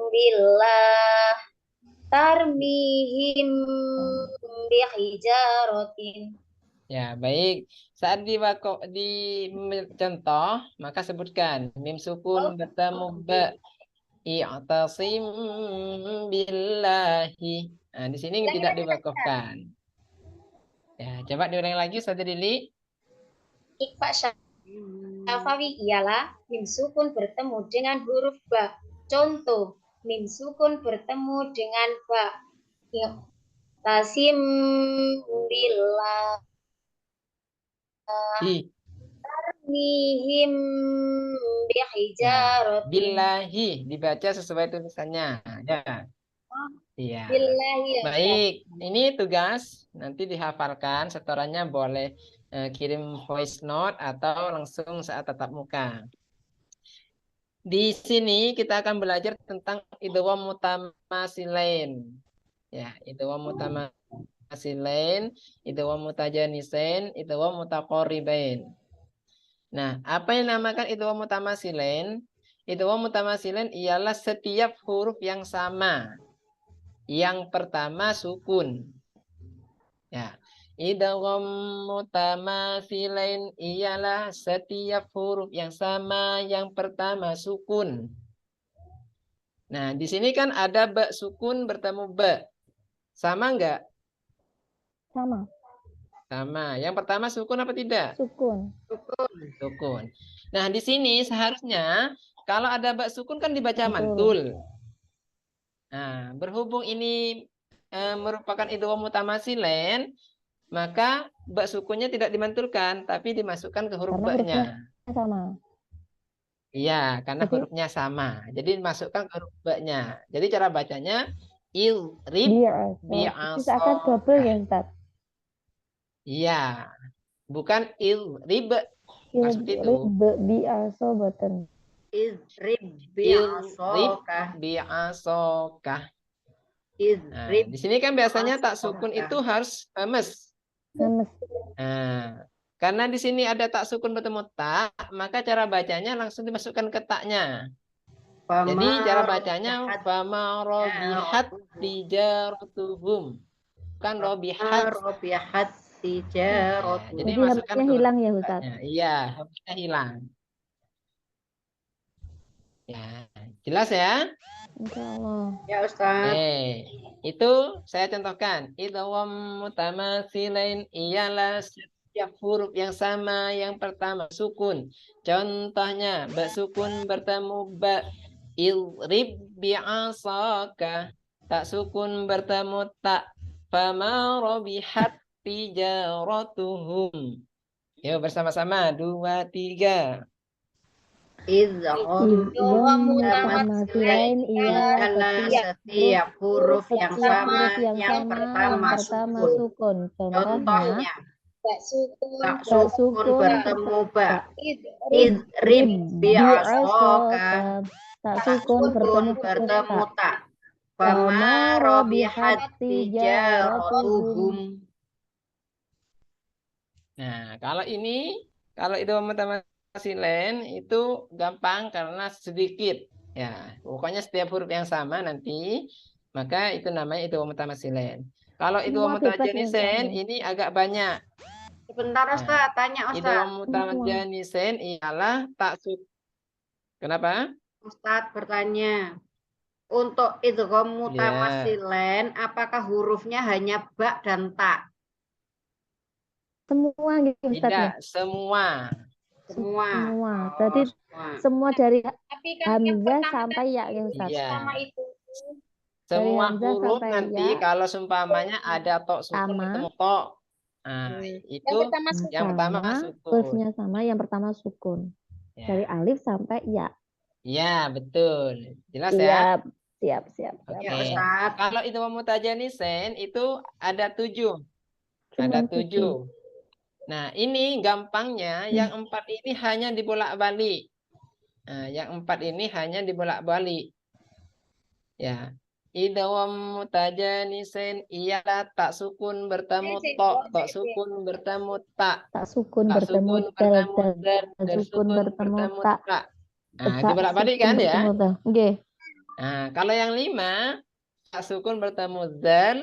billah tarmihim bihijaratin. Ya, baik. Saat contoh, maka sebutkan mim sukun bertemu ba. I'tasim billahi. Nah, di sini tidak diwakafkan. Ya, coba diulangi lagi Ustaz Lili. Ikhfa syafawi ialah mim sukun bertemu dengan huruf ba. Contoh, mim sukun bertemu dengan ba. Tasim billah tarmihim bihijaratin. Billahi dibaca sesuai tulisannya. Ya. Iya. Billahi ya. Baik, ini tugas nanti dihafalkan. Setorannya boleh kirim voice note atau langsung saat tatap muka. Di sini kita akan belajar tentang idgham mutamasilain. Ya, idgham mutamasilain, idgham mutajanisain, idgham mutaqaribain. Nah, apa yang dinamakan idgham mutamasilain? Idgham mutamasilain ialah setiap huruf yang sama. Yang pertama sukun. Ya. Idgham mutamasilain ialah setiap huruf yang sama yang pertama sukun. Nah, di sini kan ada ba sukun bertemu ba. Sama enggak? Sama. Sama. Yang pertama sukun apa tidak? Sukun. Sukun. Nah, di sini seharusnya kalau ada ba sukun kan dibaca Mantul. mantul. Nah, berhubung ini merupakan idgham mutamasilain, maka ba sukunnya tidak dimantulkan, tapi dimasukkan ke huruf Karena hurufnya ba-nya. sama. Iya, karena Jadi- hurufnya sama. Jadi dimasukkan ke huruf ba-nya. Jadi cara bacanya ilrib Bi'aso. Bisa akan double ya, Ustaz? Iya, bukan ilrib. Bukan seperti itu. Bi'aso boten. Idrib Ilrib bi'asokah. bi'asokah. Nah, Idrib di sini kan biasanya tak sukun itu harus mes. Nemes. Nah, karena di sini ada tak sukun bertemu tak, maka cara bacanya langsung dimasukkan ke taknya. Jadi cara bacanya fama robihat tijaratuhum. Bukan robihat. robihat Ya, tijaratuhum. jadi Jadi masukkan harusnya ke hilang ya, huruf Ustaz? taknya. Iya, harusnya hilang. Ya, jelas ya? Insyaallah. Ya Ustaz. Itu saya contohkan. Idgham mutamatsilain ialah setiap huruf yang sama yang pertama sukun. Contohnya ba sukun bertemu ba. Idrib bi'asaka. Tak sukun bertemu tak. Fama rabihat tijaratuhum. Yuk bersama-sama. 2, 3. Idgham Idgham mutamatsilain mutamatsilain ialah adalah setiap setiap huruf yang setiap sama huruf yang yang sama pertama sukun. sukun. Contohnya Contohnya, Ba sukun tak ba sukun sukun bertemu ba. idrib Idrib bi'asaka. bi'asaka. Tak Tak sukun sukun bertemu bertemu tak. tak. Fama Fama rabihat rabihat tijaratuhum. Nah, kalau itu mutamatsilain itu gampang karena sedikit. Ya, pokoknya setiap huruf yang sama nanti, maka itu namanya itu mutamatsilain. Kalau itu Semua bebas ya, mutajanisen Ustaz, ya? ini agak banyak. Sebentar Ustaz, tanya Itu Ustaz. mutajanisen ialah tak sukun. Kenapa? Ustaz bertanya. Untuk idgham Ya. mutamatsilain, apakah hurufnya hanya ba dan ta? Semua gitu Ustaz, ya? Tidak, semua. Semua. Semua. Oh, Jadi semua. semua dari Tapi kan yang hamzah pertama sampai ya, tadi Ustaz. Iya. pertama itu Semua Hamzah huruf sampai nanti ya. kalau seumpamanya ada tok sukun Sama. bertemu tok. Nah, itu yang pertama sukun. yang pertama Sama, sukun. hurufnya sama, yang pertama sukun. Ya. Dari alif sampai ya. Ya, betul. Jelas ya? Siap, siap. Oke. Ya Ustaz. Kalau itu mutajanisen itu ada 7. Cuma Ada 7. Nah, ini gampangnya yang 4 ini hanya dibolak-balik. Nah, yang 4 ini hanya dibolak-balik. Ya. Idgham mutajanisen ialah tak sukun bertemu tok, tak sukun bertemu tak. Tak sukun Tak bertemu sukun dal, bertemu dal. dal, Tak dan sukun bertemu tak. tak. Nah, Tak dibolak-balik sukun kan ya? bertemu dal. Oke. Nah, kalau yang 5 tak sukun bertemu dal,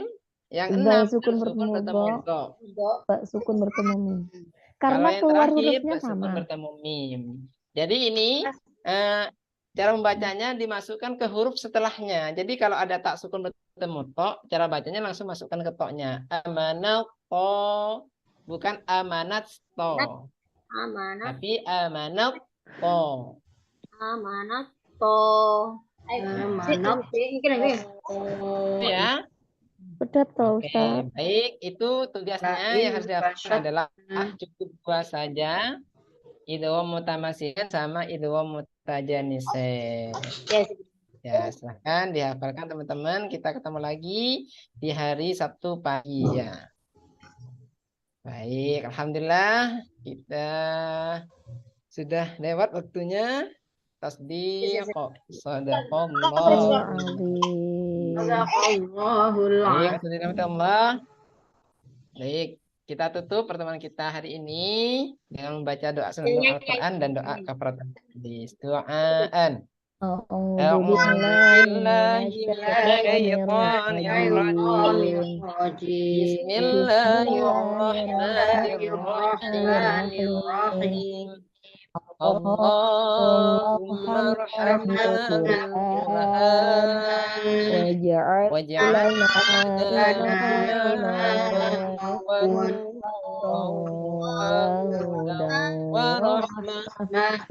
yang Dal 6 sukun dal bertemu bertemu do. do. Ba sukun bertemu mim. Kalau Karena yang keluar terakhir hurufnya ba sukun sama. bertemu mim. Jadi ini cara membacanya dimasukkan ke huruf setelahnya. Jadi kalau ada tak sukun bertemu tok, cara bacanya langsung masukkan ke toknya. Amanat to, bukan amanat to. Amanat. Tapi amanat to. Amanat to. Amanat. Ya. Betul toh, Oke, Ustaz. baik. Itu tugasnya yang harus dihafalkan adalah cukup 2 saja. Idgham mutamatsilan sama idgham mutajanisen. Ya, silahkan dihafalkan teman-teman. Kita ketemu lagi di hari Sabtu pagi ya. Baik, alhamdulillah kita sudah lewat waktunya. Tasdiq, sadaqallah. Sadaqallahul Baik, azim. alhamdulillah. Baik, kita tutup pertemuan kita hari ini dengan membaca doa sunnah Al-Quran dan doa kafaratan hadis. Doaan. A'udzu billahi Bismillahirrahmanirrahim. Allahumma arhamna bil-Qur'an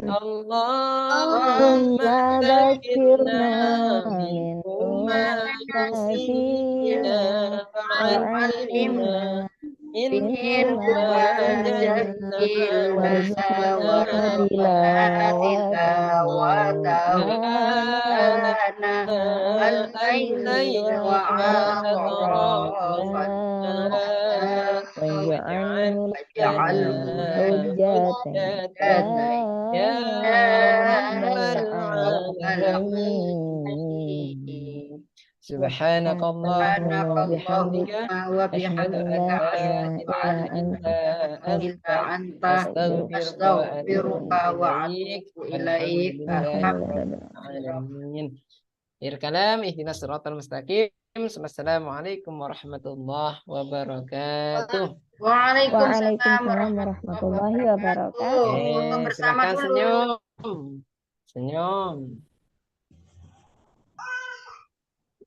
Allahumma dzakirna minhu ma nasina wa'allimna minhu ma Subhanakallahumma wa bihamdika asyhadu an la ilaha illa anta astaghfiruka wa atubu ilaik. Alhamdulillahirabbil alamin. Ihdinas siratal mustaqim. Assalamualaikum warahmatullahi wabarakatuh. Waalaikumsalam warahmatullahi wabarakatuh. Foto bersama Silakan dulu. senyum. Senyum.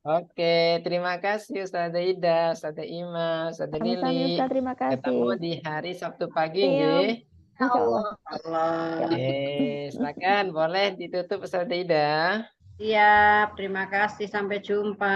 Oke, terima kasih Ustazah Ida, Ustazah Ima, Ustazah Sami-sami Lili. Ustaz, terima Ketemu kasih. di hari Sabtu pagi, Iya, nggih. insya Allah. Allah. Oke, silakan boleh ditutup Ustazah Ida. Siap, terima kasih. Sampai jumpa.